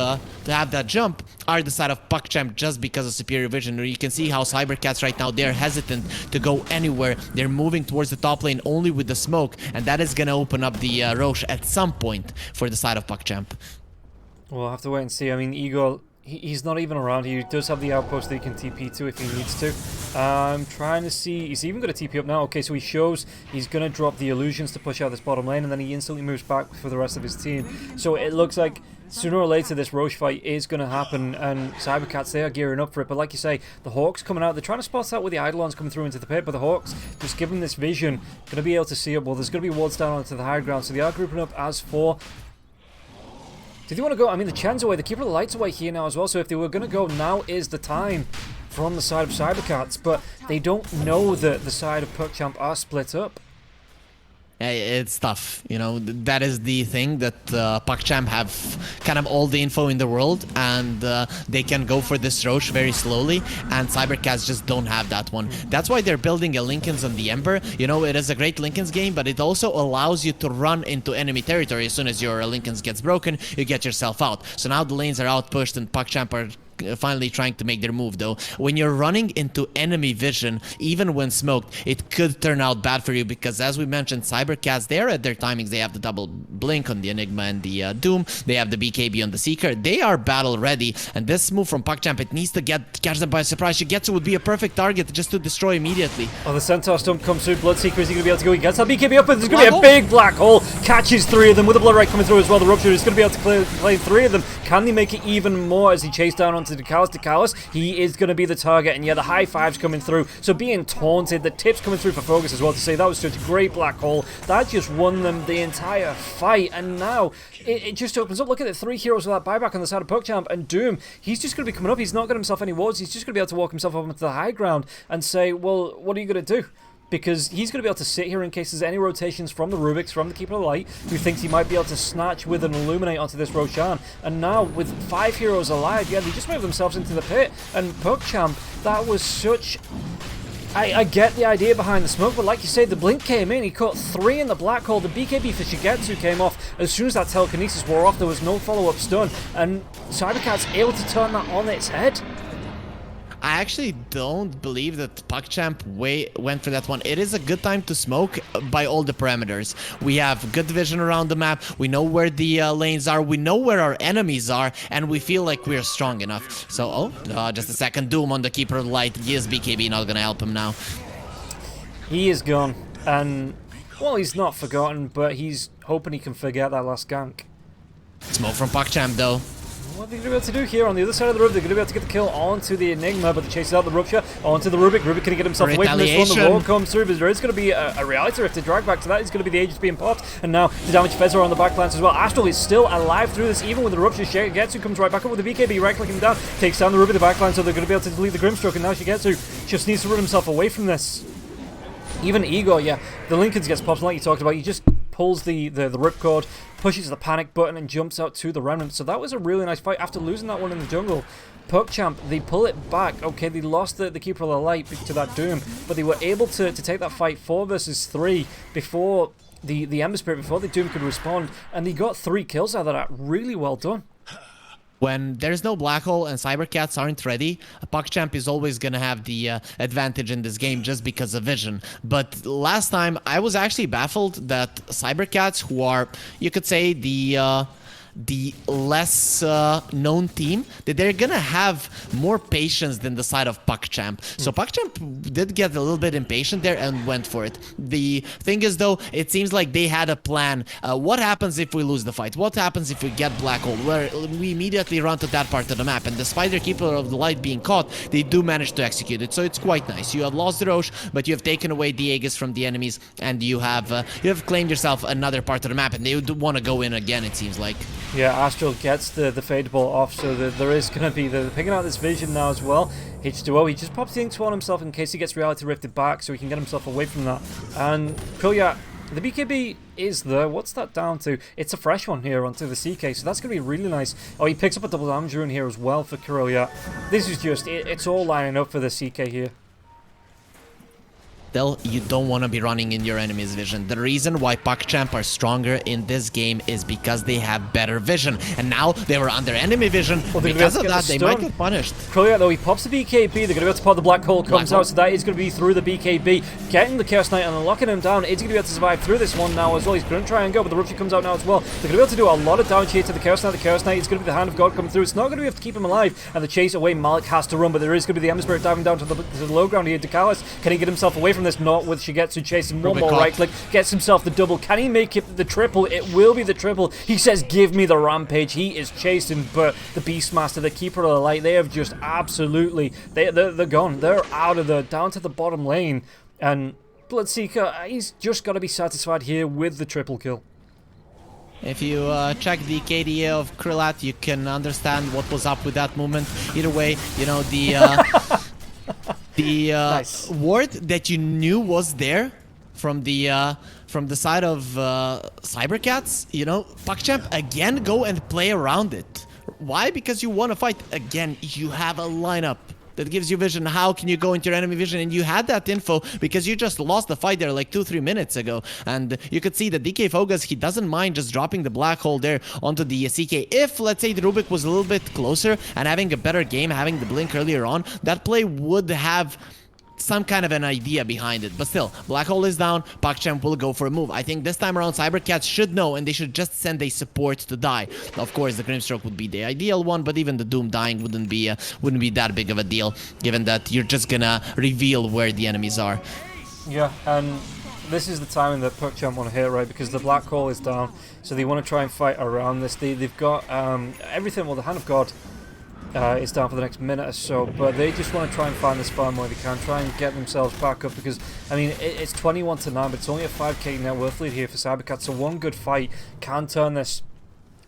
that jump are the side of PuckChamp just because of superior vision. You can see how cybercats right now, they're hesitant to go anywhere. They're moving towards the top lane only with the smoke, and that is gonna open up the Roche at some point for the side of PuckChamp. We'll have to wait and see. I mean, Igor, he's not even around. He does have the outpost that he can TP to if he needs to. I'm trying to see. He's even going to TP up now. Okay, so he shows he's going to drop the illusions to push out this bottom lane, and then he instantly moves back for the rest of his team. So it looks like sooner or later this Roche fight is going to happen, and cybercats, they are gearing up for it. But like you say, the Hawks coming out, they're trying to spot out with the Eidolons coming through into the pit, but the Hawks just give them this vision, going to be able to see it. Well, there's going to be wards down onto the high ground, so they are grouping up as 4. Do they want to go? I mean, the Chen's away, the Keeper of the Light's away here now as well, so if they were going to go, now is the time from the side of cybercats, but they don't know that the side of PuckChamp are split up. It's tough, you know. That is the thing, that PuckChamp have kind of all the info in the world, and they can go for this Roche very slowly, and cybercats just don't have that one. That's why they're building a Linken's on the Ember. You know, it is a great Linken's game, but it also allows you to run into enemy territory. As soon as your Linken's gets broken, you get yourself out. So now the lanes are outpushed, and PuckChamp are finally trying to make their move. Though when you're running into enemy vision, even when smoked, it could turn out bad for you, because as we mentioned, cybercats, they're at their timings. They have the double blink on the Enigma and the Doom. They have the BKB on the Seeker. They are battle ready, and this move from PuckChamp, it needs to catch them by surprise. Shigetsu would be a perfect target just to destroy immediately. Oh, the Centaur Stomp comes through. Bloodseeker, is he going to be able to go? He gets that BKB up, and there's going to be a big black hole. Catches 3 of them with a Blood Right coming through as well. The Rupture is going to be able to claim 3 of them. Can they make it even more as he chases down onto Decalis? Decalis, he is going to be the target, and yeah, the high fives coming through. So being taunted, the tips coming through for Focus as well to say that was such a great black hole. That just won them the entire fight, and now it just opens up. Look at the 3 heroes with that buyback on the side of PuckChamp, and Doom, he's just going to be coming up. He's not got himself any wards. He's just going to be able to walk himself up into the high ground and say, well, what are you going to do? Because he's going to be able to sit here in case there's any rotations from the Rubik's, from the Keeper of the Light, who thinks he might be able to snatch with an Illuminate onto this Roshan. And now, with 5 heroes alive, yeah, they just move themselves into the pit. And PuckChamp, that was such... I get the idea behind the smoke, but like you say, the blink came in, he caught 3 in the black hole, the BKB for Shigetsu came off. As soon as that telekinesis wore off, there was no follow-up stun, and cybercats able to turn that on its head. I actually don't believe that PuckChamp went for that one. It is a good time to smoke by all the parameters. We have good vision around the map. We know where the lanes are. We know where our enemies are, and we feel like we're strong enough. So, just a second. Doom on the Keeper of the Light. Yes, BKB not gonna help him now. He is gone, and well, he's not forgotten, but he's hoping he can forget that last gank. Smoke from PuckChamp though. What are they going to be able to do here on the other side of the road? They're going to be able to get the kill onto the Enigma, but they chase out the Rupture onto the Rubik. Rubik can get himself away from this one. The wall comes through, but there is going to be a reality rift to drag back to that. It's going to be the Aegis being popped, and now the damage Fezor on the backlands as well. Astral is still alive through this, even with the Rupture. Shigetsu comes right back up with the BKB, right-clicking down, takes down the Rubik, the backline, so they're going to be able to delete the Grimstroke, and now Shigetsu just needs to run himself away from this. Even Igor, yeah, the Linken's gets popped, like you talked about. He just pulls the ripcord, pushes the panic button, and jumps out to the Remnant. So that was a really nice fight. After losing that one in the jungle, PuckChamp, they pull it back. Okay, they lost the Keeper of the Light to that Doom, but they were able to take that fight 4 versus 3 before the Ember Spirit, before the Doom could respond, and they got 3 kills out of that. Really well done. When there's no black hole and cybercats aren't ready, PuckChamp is always gonna have the advantage in this game just because of vision. But last time, I was actually baffled that cybercats, who are, you could say, the less known team, that they're gonna have more patience than the side of PuckChamp. So PuckChamp did get a little bit impatient there and went for it. The thing is though, it seems like they had a plan. What happens if we lose the fight? What happens if we get black hole? Where we immediately run to that part of the map, and despite their Keeper of the Light being caught, they do manage to execute it. So it's quite nice. You have lost the Roche, but you have taken away the Aegis from the enemies, and you have claimed yourself another part of the map, and they do want to go in again, it seems like. Yeah, Astral gets the fade ball off, so there is going to be they're picking out this vision now as well. H2O, he just pops the Ink on himself in case he gets reality rifted back, so he can get himself away from that. And Krilya, the BKB is there. What's that down to? It's a fresh one here onto the CK, so that's going to be really nice. Oh, he picks up a double damage rune here as well for Krilya. This is just, it's all lining up for the CK here. still, you don't want to be running in your enemy's vision. The reason why PuckChamp are stronger in this game is because they have better vision. And now they were under enemy vision. Well, because of that, they might get punished. Krillyak, though, he pops the BKB. They're going to be able to pop the black hole, comes out, so that is going to be through the BKB. Getting the Chaos Knight and locking him down. Is going to be able to survive through this one now as well. He's going to try and go, but the Rupture comes out now as well. They're going to be able to do a lot of damage here to the Chaos Knight. The Chaos Knight is going to be the Hand of God coming through. It's not going to be able to keep him alive. And the chase away, Malik has to run, but there is going to be the Ember Spirit diving down to the low ground here. DPC, can he get himself away from this? Not with Shigetsu chasing one more right click. Gets himself the double. Can he make it the triple? It will be the triple. He says, give me the Rampage. He is chasing, but the Beastmaster, the Keeper of the Light, they have just absolutely, they're gone. They're out of the, down to the bottom lane. And Bloodseeker, he's just got to be satisfied here with the triple kill. If you check the KDA of Krillak, you can understand what was up with that movement. Either way, you know, the Nice. ward that you knew was there from the side of cybercats, you know, PuckChamp again go and play around it. Why? Because you want to fight. Again, you have a lineup that gives you vision. How can you go into your enemy vision? And you had that info because you just lost the fight there like 2-3 minutes ago. And you could see that DK Fogus, he doesn't mind just dropping the black hole there onto the CK. If, let's say, the Rubik was a little bit closer and having a better game, having the blink earlier on, that play would have some kind of an idea behind it. But still, black hole is down, PuckChamp will go for a move. I think this time around cybercats should know, and they should just send a support to die. Of course, the Grimstroke would be the ideal one, but even the Doom dying wouldn't be that big of a deal, given that you're just gonna reveal where the enemies are. Yeah, and this is the timing that PuckChamp want to hit, right? Because the black hole is down, so they want to try and fight around this. They've got everything. Well, the Hand of God is down for the next minute or so, but they just want to try and find this farm where they can, try and get themselves back up, because I mean it's 21-9, but it's only a 5k net worth lead here for cybercats, so one good fight can turn this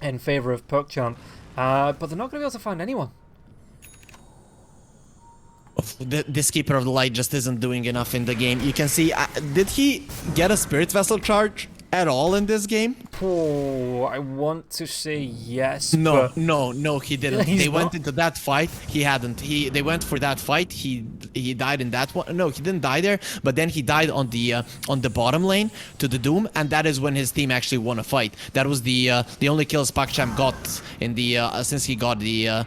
in favour of PuckChamp, but they're not going to be able to find anyone. This Keeper of the Light just isn't doing enough in the game. You can see, did he get a Spirit Vessel charge at all in this game? Oh, I want to say yes. No, but no, he didn't. They went into that fight. He hadn't. They went for that fight. He died in that one. No, he didn't die there. But then he died on the bottom lane to the Doom, and that is when his team actually won a fight. That was the only kills PuckChamp got in the since he got the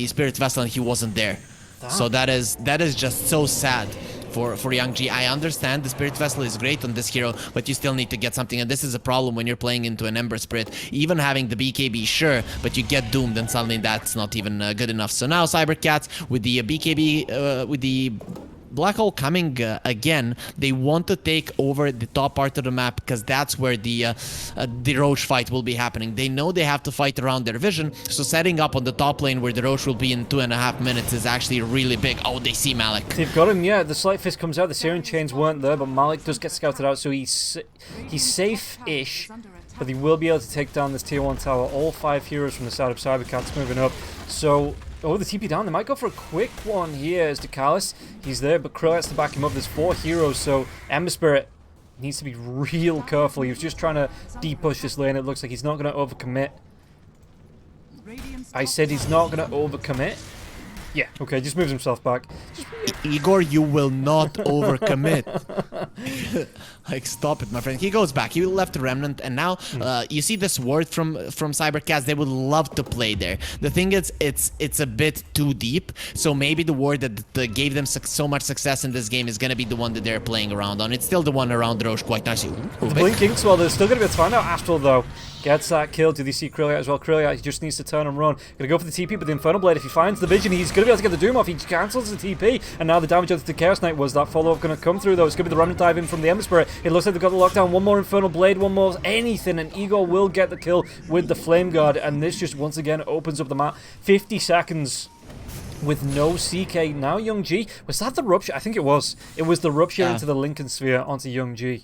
Spirit Vessel and he wasn't there. Damn. So that is just so sad for Young G. I understand the Spirit Vessel is great on this hero, but you still need to get something, and this is a problem when you're playing into an Ember Spirit. Even having the BKB, sure, but you get doomed, and suddenly that's not even good enough. So now cybercats with the BKB, with the black hole coming again, they want to take over the top part of the map, because that's where the Roche fight will be happening. They know they have to fight around their vision, so setting up on the top lane where the Roche will be in 2.5 minutes is actually really big. Oh, they see Malik. They've got him, yeah. The Slight Fist comes out, the Searing Chains weren't there, but Malik does get scouted out, so he's safe-ish, but he will be able to take down this tier 1 tower. All 5 heroes from the side of cybercats moving up, so oh, the TP down. They might go for a quick one here as DPC. He's there, but Krill has to back him up. There's 4 heroes, so Ember Spirit needs to be real careful. He was just trying to de-push this lane. It looks like he's not going to overcommit. I said he's not going to overcommit. Yeah, okay, just moves himself back. Igor, you will not overcommit. Like, stop it, my friend. He goes back. He left the Remnant, and now you see this ward from cybercats. They would love to play there. The thing is, it's a bit too deep, so maybe the ward that gave them so much success in this game is going to be the one that they're playing around on. It's still the one around the Roche quite nicely. The blinking, well, there's still going to be a find out. Astral, though, gets that kill. Do they see Krillyak as well? Krillyak just needs to turn and run. Gonna go for the TP, but the Infernal Blade, if he finds the vision, he's gonna be able to get the Doom off. He cancels the TP, and now the damage onto the Chaos Knight. Was that follow-up gonna come through, though? It's gonna be the Remnant dive in from the Ember Spirit. It looks like they've got the lockdown. One more Infernal Blade, one more anything, and Igor will get the kill with the Flame Guard, and this just once again opens up the map. 50 seconds with no CK. Now Young G, was that the Rupture? I think it was. It was the Rupture into the Lincoln Sphere onto Young G.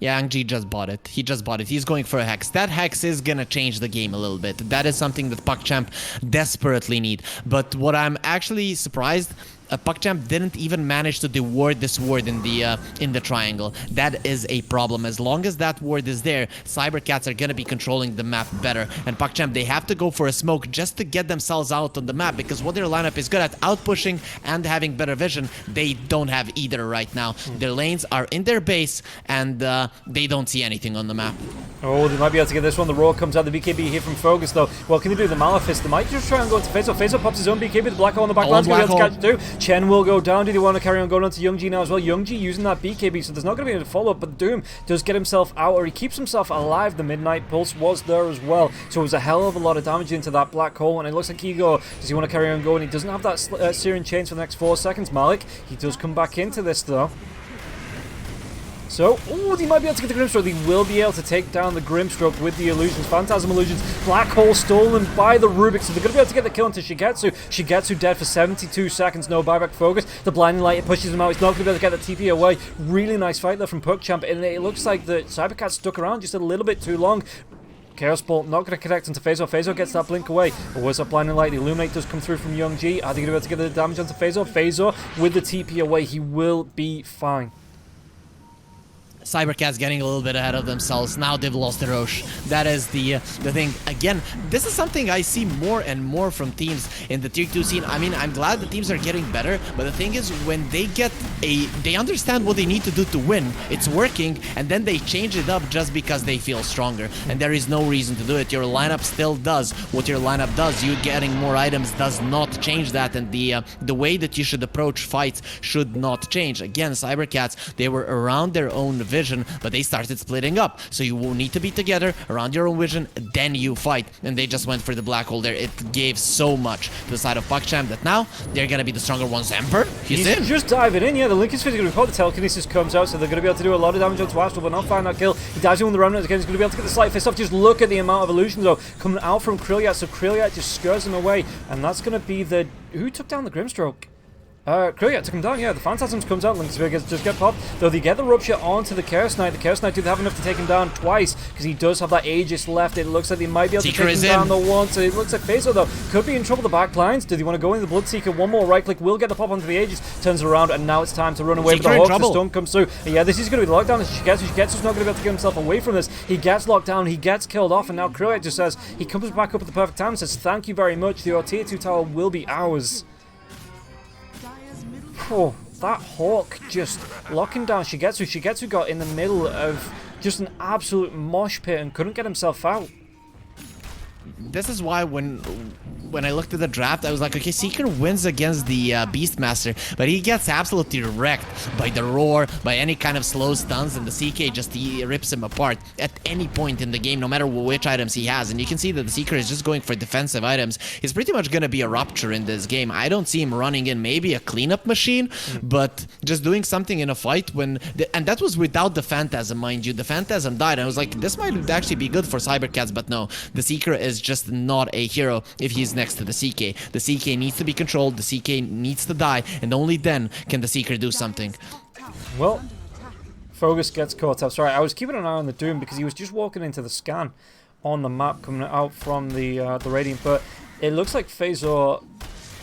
Yeah, Young G just bought it. He just bought it. He's going for a Hex. That Hex is gonna change the game a little bit. That is something that PuckChamp desperately need. But what I'm actually surprised PuckChamp didn't even manage to deward this ward in the triangle. That is a problem. As long as that ward is there, cybercats are gonna be controlling the map better. And PuckChamp, they have to go for a smoke just to get themselves out on the map, because what their lineup is good at, outpushing and having better vision, they don't have either right now. Their lanes are in their base, and they don't see anything on the map. Oh, they might be able to get this one. The roar comes out. The BKB here from Focus, though. What can they do? The Malefice. They might just try and go into Faisal. Faisal pops his own BKB. The black hole on the back line's going to be able to catch it too. Chen will go down. Do they want to carry on going on to Youngji now as well? Youngji using that BKB, so there's not going to be any follow-up, but Doom does get himself out, or he keeps himself alive. The Midnight Pulse was there as well, so it was a hell of a lot of damage into that black hole, and it looks like Ego, does he want to carry on going? He doesn't have that Searing Chains for the next 4 seconds. Malik, he does come back into this, though. So, oh, they might be able to get the Grimstroke. They will be able to take down the Grimstroke with the illusions. Phantasm illusions. Black hole stolen by the Rubik. So they're going to be able to get the kill into Shigetsu. Shigetsu dead for 72 seconds. No buyback Focus. The Blinding Light, it pushes him out. He's not going to be able to get the TP away. Really nice fight there from PuckChamp. And it looks like the Cybercat stuck around just a little bit too long. Chaos Bolt not going to connect into Faisal. Faisal gets that blink away. But where's that Blinding Light? The Illuminate does come through from Youngji. Are they going to be able to get the damage onto Faisal? Faisal with the TP away. He will be fine. Cybercats getting a little bit ahead of themselves. Now they've lost the Roche. That is the thing. Again, this is something I see more and more from teams in the Tier 2 scene. I mean, I'm glad the teams are getting better, but the thing is, when they they understand what they need to do to win, it's working, and then they change it up just because they feel stronger. And there is no reason to do it. Your lineup still does what your lineup does. You getting more items does not change that, and the way that you should approach fights should not change. Again, Cybercats, they were around their own vision, but they started splitting up. So you will need to be together around your own vision, then you fight. And they just went for the black hole there. It gave so much to the side of PuckChamp that now they're gonna be the stronger ones. Emperor, he's in. Just diving in, yeah. The Link is physically caught. The telekinesis comes out, so they're gonna be able to do a lot of damage onto Astral, but not find that kill. He dives in with the remnants again. He's gonna be able to get the slight fist off. Just look at the amount of illusions though coming out from Krilliat. So Krilliat just skirts him away, and that's gonna be the who took down the Grimstroke. Krilliat took him down, yeah. The Phantasms comes out, Link's Vegas just get popped. Though they get the Rupture onto the Chaos Knight. The Chaos Knight do have enough to take him down twice, because he does have that Aegis left. It looks like they might be able to take him down the one. So it looks like Faisal, though, could be in trouble. The back lines. Do they want to go into the Bloodseeker? One more right click will get the pop onto the Aegis. Turns around, and now it's time to run away with the Hawk. The stun comes through. And yeah, this is going to be the lockdown. Shigetsu's not going to be able to get himself away from this. He gets locked down, he gets killed off, and now Krilliat just says, he comes back up at the perfect time and says, thank you very much. Your tier 2 tower will be ours. Oh, that Hawk just locking down Shigetsu. Shigetsu got in the middle of just an absolute mosh pit and couldn't get himself out. This is why when I looked at the draft, I was like, okay, Seeker wins against the Beastmaster, but he gets absolutely wrecked by the Roar, by any kind of slow stuns, and the CK just rips him apart at any point in the game, no matter which items he has. And you can see that the Seeker is just going for defensive items. He's pretty much going to be a Rupture in this game. I don't see him running in maybe a cleanup machine, but just doing something in a fight when... and that was without the Phantasm, mind you. The Phantasm died, and I was like, this might actually be good for Cybercats, but no. The Seeker is just not a hero if he's next to the CK. The CK needs to be controlled, the CK needs to die, and only then can the Seeker do something. Well, Focus gets caught up. Sorry, I was keeping an eye on the Doom because he was just walking into the scan on the map coming out from the Radiant, but it looks like Phasor,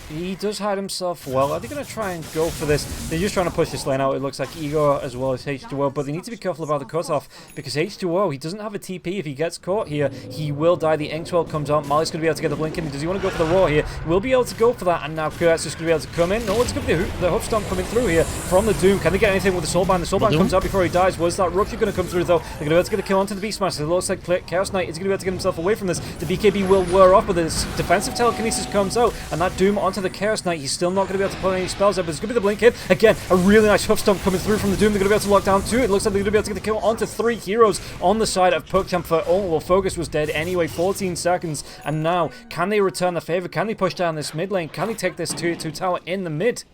he does hide himself well. Are they going to try and go for this? They're just trying to push this lane out. It looks like Igor as well as H2O, but they need to be careful about the cutoff because H2O, he doesn't have a TP. If he gets caught here, he will die. The Inkswell comes out. Malik's going to be able to get the blink in. Does he want to go for the Roar here? We'll be able to go for that, and now Kurt's just going to be able to come in. No, it's going to be the Hoof Stomp coming through here from the Doom. Can they get anything with the Soulbind? The Soulbind comes out before he dies. Was that Rupture going to come through, though? They're going to be able to get the kill onto the Beastmaster. It looks like Chaos Knight is going to be able to get himself away from this. The BKB will wear off, but this defensive telekinesis comes out, and that Doom onto the Chaos Knight. He's still not going to be able to put any spells up, but it's going to be the blink hit. Again, a really nice Hoof Stomp coming through from the Doom. They're going to be able to lock down 2. It looks like they're going to be able to get the kill onto 3 heroes on the side of PuckChamp for, oh, well, Focus was dead anyway, 14 seconds, and now, can they return the favor? Can they push down this mid lane? Can they take this tier 2 tower in the mid?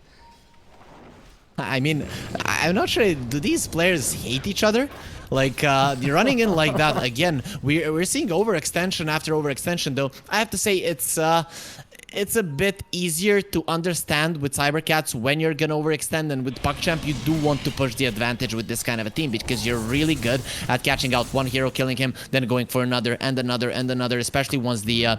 I mean, I'm not sure, do these players hate each other? Like, you're running in like that, again, we're seeing overextension after overextension, though. I have to say, it's a bit easier to understand with Cybercats when you're gonna overextend, and with PuckChamp you do want to push the advantage with this kind of a team because you're really good at catching out one hero, killing him, then going for another and another and another, especially once the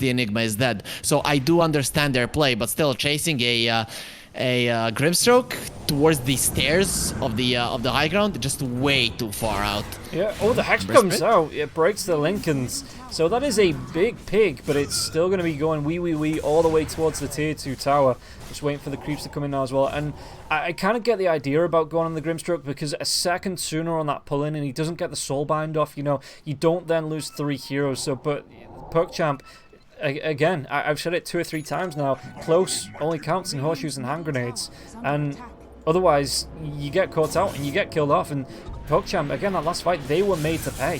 Enigma is dead. So I do understand their play, but still chasing a Grimstroke towards the stairs of the high ground, just way too far out. Yeah. Oh, the Hex comes out. It breaks the Lincolns. So that is a big pig, but it's still going to be going wee all the way towards the tier 2 tower. Just waiting for the creeps to come in now as well. And I kind of get the idea about going on the Grimstroke, because a second sooner on that pull-in and he doesn't get the soulbind off, you know, you don't then lose 3 heroes. So, but PuckChamp, again, I've said it 2 or 3 times now, close only counts in horseshoes and hand grenades. And otherwise, you get caught out and you get killed off. And PuckChamp, again, that last fight, they were made to pay.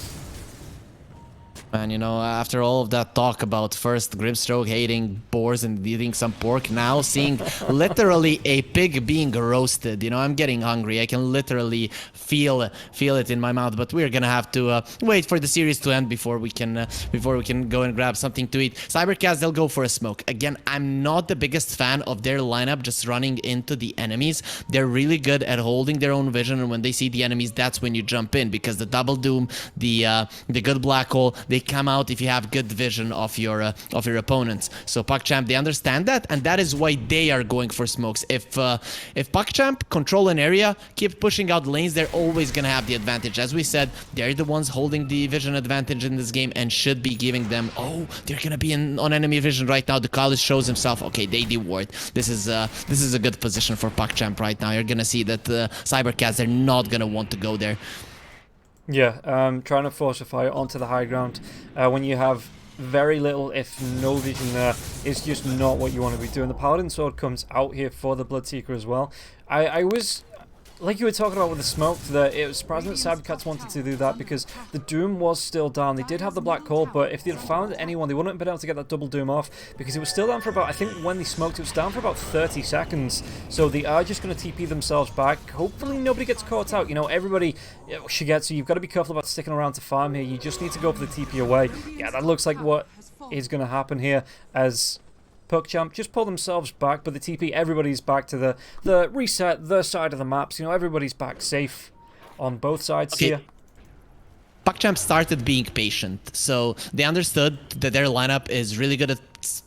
And you know, after all of that talk about first Grimstroke hating boars and eating some pork, now seeing literally a pig being roasted, you know, I'm getting hungry. I can literally feel it in my mouth. But we're gonna have to wait for the series to end before we can go and grab something to eat. Cybercats, they'll go for a smoke. Again, I'm not the biggest fan of their lineup just running into the enemies. They're really good at holding their own vision, and when they see the enemies, that's when you jump in, because the double doom, the good black hole, they come out if you have good vision of your opponents. So PuckChamp, they understand that, and that is why they are going for smokes. If PuckChamp control an area, keep pushing out lanes, they're always gonna have the advantage. As we said, they're the ones holding the vision advantage in this game and should be giving them. Oh, they're gonna be on enemy vision right now. The Kali shows himself. Okay, they deward. This is a good position for PuckChamp right now. You're gonna see that the Cybercats, they're not gonna want to go there. Yeah, trying to force a fire onto the high ground when you have very little, if no vision there, is just not what you want to be doing. The Paladin Sword comes out here for the Bloodseeker as well. I was, like you were talking about with the smoke, that it was surprising that Cybercats wanted to do that, because the Doom was still down. They did have the Black Hole, but if they'd found anyone, they wouldn't have been able to get that double Doom off, because it was still down for about, I think when they smoked, it was down for about 30 seconds. So they are just going to TP themselves back. Hopefully nobody gets caught out. You know, everybody, Shigetsu, you've got to be careful about sticking around to farm here. You just need to go for the TP away. Yeah, that looks like what is going to happen here, as PuckChamp just pull themselves back, but the TP, everybody's back to the reset, the side of the maps. You know, everybody's back safe on both sides here. PuckChamp started being patient, so they understood that their lineup is really good at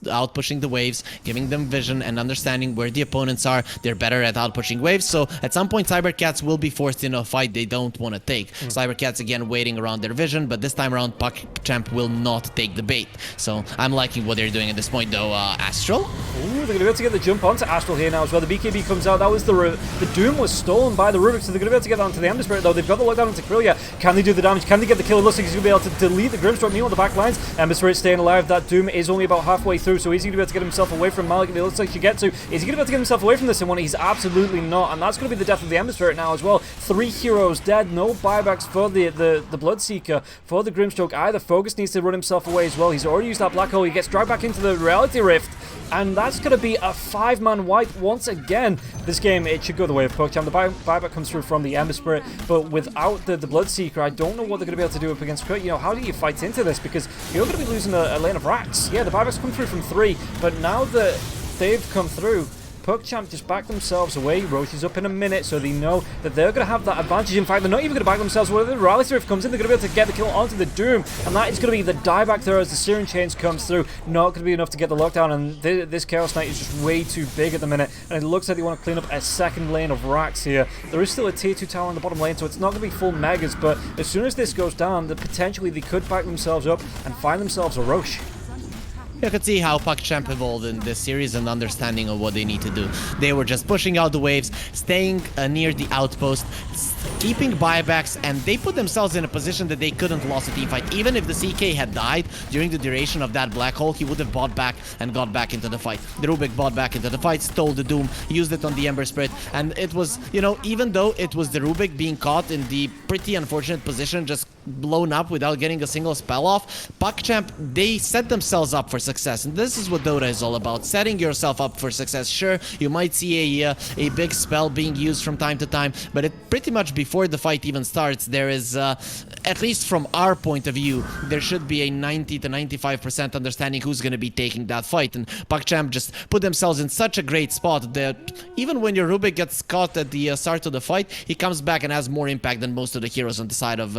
out pushing the waves, giving them vision and understanding where the opponents are. They're better at out pushing waves, so at some point Cybercats will be forced into a fight they don't want to take. Cybercats again waiting around their vision, but this time around PuckChamp will not take the bait. So I'm liking what they're doing at this point though. Astral? Ooh, they're going to be able to get the jump onto Astral here now as well. The BKB comes out. That was the Doom was stolen by the Rubik, so they're going to be able to get onto the Ember Spirit though. They've got the lockdown into Krillia. Can they do the damage? Can they get the kill? It looks like he's going to be able to delete the Grimstroke. Meanwhile, the back lines, Ember Spirit staying alive. That Doom is only about halfway through, so is he going to be able to get himself away from Malik? It looks like Shigetsu. Is he going to be able to get himself away from this one? He's absolutely not, and that's going to be the death of the Ember Spirit now as well. 3 heroes dead, no buybacks for the Bloodseeker, for the Grimstroke either. Focus needs to run himself away as well. He's already used that black hole. He gets dragged back into the Reality Rift, and that's going to be a 5-man wipe once again. This game, it should go the way of PuckChamp. The buyback comes through from the Ember Spirit, but without the Bloodseeker, I don't know what they're going to be able to do up against Kurt. You know, how do you fight into this? Because you're going to be losing a lane of racks. Yeah, the buybacks come through from 3, but now that they've come through, PuckChamp just back themselves away. Roche is up in a minute, so they know that they're going to have that advantage. In fact, they're not even going to back themselves. When the Reality Rift comes in, they're going to be able to get the kill onto the Doom, and that is going to be the dieback there as the Searing Chains comes through. Not going to be enough to get the lockdown, and this Chaos Knight is just way too big at the minute, and it looks like they want to clean up a second lane of racks here. There is still a tier 2 tower on the bottom lane, so it's not going to be full megas, but as soon as this goes down, potentially they could back themselves up and find themselves a Roche. You could see how PuckChamp evolved in this series and understanding of what they need to do. They were just pushing out the waves, staying near the outpost, keeping buybacks, and they put themselves in a position that they couldn't lose a team fight. Even if the CK had died during the duration of that black hole, he would have bought back and got back into the fight. The Rubik bought back into the fight, stole the Doom, used it on the Ember Spirit, and it was, you know, even though it was the Rubik being caught in the pretty unfortunate position, just blown up without getting a single spell off, PuckChamp, they set themselves up for success, and this is what Dota is all about, setting yourself up for success. Sure, you might see a big spell being used from time to time, but it pretty much before the fight even starts, there is, at least from our point of view, there should be a 90 to 95% understanding who's going to be taking that fight, and PuckChamp just put themselves in such a great spot that even when your Rubik gets caught at the start of the fight, he comes back and has more impact than most of the heroes on the side of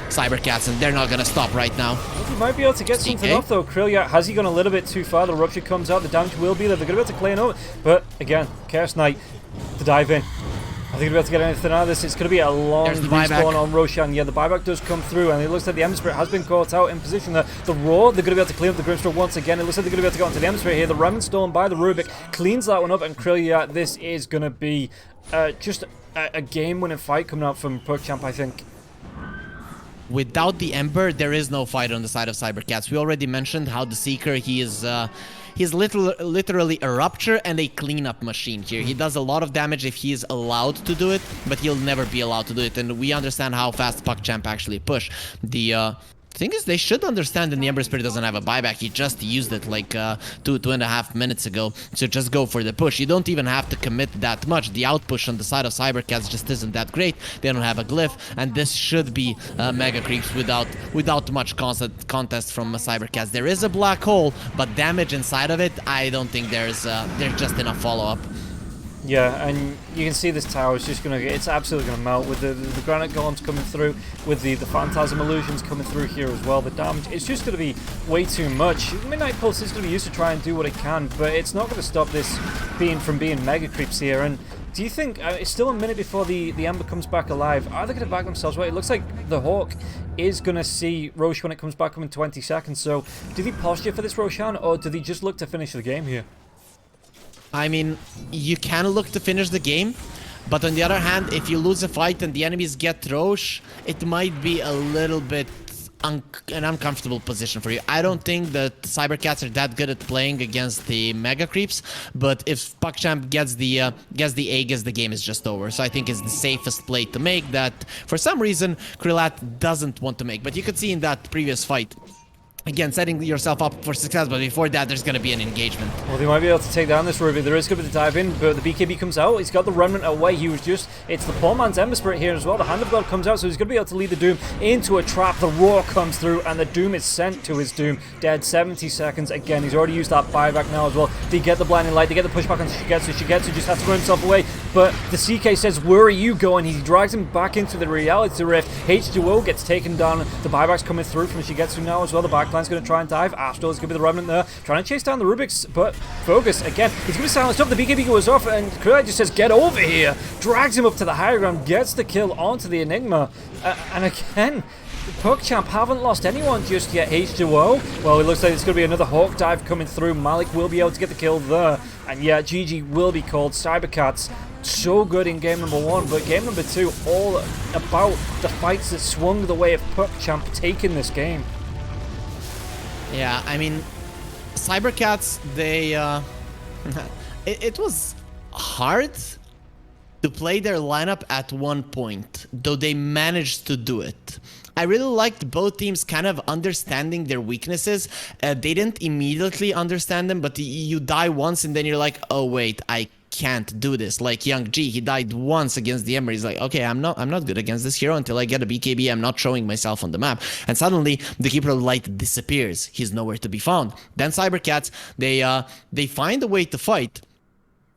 cybercats, and they're not gonna stop right now. He might be able to get something off though. Krilliat, has he gone a little bit too far? The rupture comes out, the damage will be there. They're going to be able to clean up, but again, Chaos Knight to dive in. I think we're able to get anything out of this. It's going to be a long respawn on Roshan. Yeah, the buyback does come through, and it looks like the Ember Spirit has been caught out in position there. The Roar, they're going to be able to clean up the Grimstroke once again. It looks like they're going to be able to get onto the Ember Spirit here. The Remnant Storm by the Rubik cleans that one up, and Krilliat, this is going to be just a game-winning fight coming out from PuckChamp, I think. Without the Ember, there is no fight on the side of cybercats. We already mentioned how the Seeker, he's literally a rupture and a cleanup machine here. He does a lot of damage if he is allowed to do it, but he'll never be allowed to do it. And we understand how fast PuckChamp actually push. The thing is, they should understand that the Ember Spirit doesn't have a buyback. He just used it like 2.5 minutes ago. So just go for the push. You don't even have to commit that much. The outpush on the side of cybercats just isn't that great. They don't have a glyph, and this should be mega creeps without much contest from cybercats. There is a black hole, but damage inside of it, I don't think there's just enough follow-up. Yeah, and you can see this tower is just it's absolutely gonna melt with the granite golems coming through, with the phantasm illusions coming through here as well. The damage, it's just gonna be way too much. Midnight Pulse is gonna be used to try and do what it can, but it's not gonna stop this from being mega creeps here. And do you think it's still a minute before the Ember comes back alive? Are they gonna back themselves? Well, it looks like the Hawk is gonna see Rosh when it comes back in 20 seconds. So do they posture for this Roshan, or do they just look to finish the game here? I mean, you can look to finish the game, but on the other hand, if you lose a fight and the enemies get Rosh, it might be a little bit an uncomfortable position for you. I don't think that cybercats are that good at playing against the mega creeps, but if PuckChamp gets the Aegis, the game is just over. So I think it's the safest play to make that for some reason Krilliat doesn't want to make. But you could see in that previous fight, again, setting yourself up for success, but before that, there's going to be an engagement. Well, they might be able to take down this Ruby. There is going to be the dive in, but the BKB comes out. He's got the Remnant away. It's the poor man's Ember Spirit here as well. The Hand of God comes out, so he's going to be able to lead the Doom into a trap. The Roar comes through, and the Doom is sent to his Doom. Dead 70 seconds. Again, he's already used that buyback now as well. They get the Blinding Light. They get the pushback on Shigetsu. Shigetsu just has to run himself away, but the CK says, where are you going? He drags him back into the Reality Rift. H2O gets taken down. The buyback's coming through from Shigetsu now as well. The backline's going to try and dive. Astral is going to be the Remnant there, trying to chase down the Rubiks, but Focus, again, he's going to be silenced up. The BKB goes off, and Krilliat just says, get over here. Drags him up to the higher ground, gets the kill onto the Enigma, and again, PuckChamp haven't lost anyone just yet. H2O, well, it looks like it's going to be another Hawk dive coming through. Malik will be able to get the kill there, and yeah, GG will be called. Cybercats, so good in game number 1, but game number 2, all about the fights that swung the way of PuckChamp taking this game. Yeah, I mean, cybercats, they it was hard to play their lineup at one point, though they managed to do it. I really liked both teams kind of understanding their weaknesses. They didn't immediately understand them, but you die once and then you're like, oh wait, I can't do this. Like Young G, he died once against the Ember. He's like, okay, I'm not good against this hero until I get a BKB. I'm not showing myself on the map. And suddenly the Keeper of Light disappears. He's nowhere to be found. Then cybercats, they find a way to fight.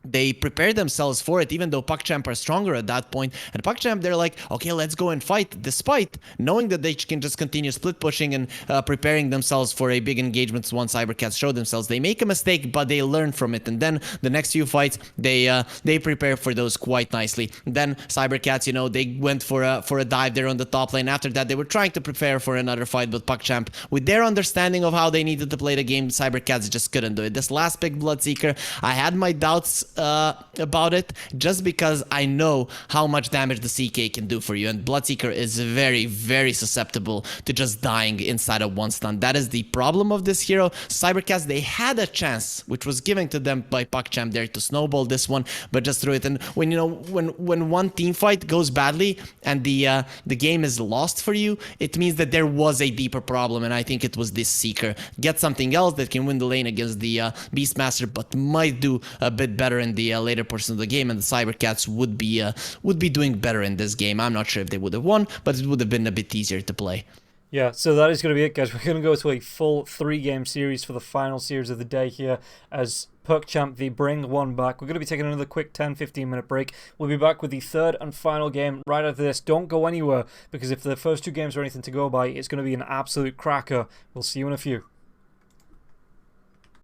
They prepare themselves for it, even though PuckChamp are stronger at that point. And PuckChamp, they're like, okay, let's go and fight, despite knowing that they can just continue split pushing and preparing themselves for a big engagement once cybercats show themselves. They make a mistake, but they learn from it. And then the next few fights, they prepare for those quite nicely. Then cybercats, you know, they went for a dive there on the top lane. After that, they were trying to prepare for another fight, but PuckChamp, with their understanding of how they needed to play the game, cybercats just couldn't do it. This last pick, Bloodseeker, I had my doubts about it, just because I know how much damage the CK can do for you, and Bloodseeker is very, very susceptible to just dying inside of one stun. That is the problem of this hero. Cybercats, they had a chance, which was given to them by PuckChamp there, to snowball this one, but just threw it. And when, you know, when one team fight goes badly and the game is lost for you, it means that there was a deeper problem, and I think it was this Seeker. Get something else that can win the lane against the Beastmaster, but might do a bit better in the later portion of the game, and the cybercats would be doing better in this game. I'm not sure if they would have won, but it would have been a bit easier to play. Yeah, so that is going to be it, guys. We're going to go to a full 3-game series for the final series of the day here, as PuckChamp, they bring one back. We're going to be taking another quick 10-15 minute break. We'll be back with the third and final game right after this. Don't go anywhere, because if the first two games are anything to go by, it's going to be an absolute cracker. We'll see you in a few.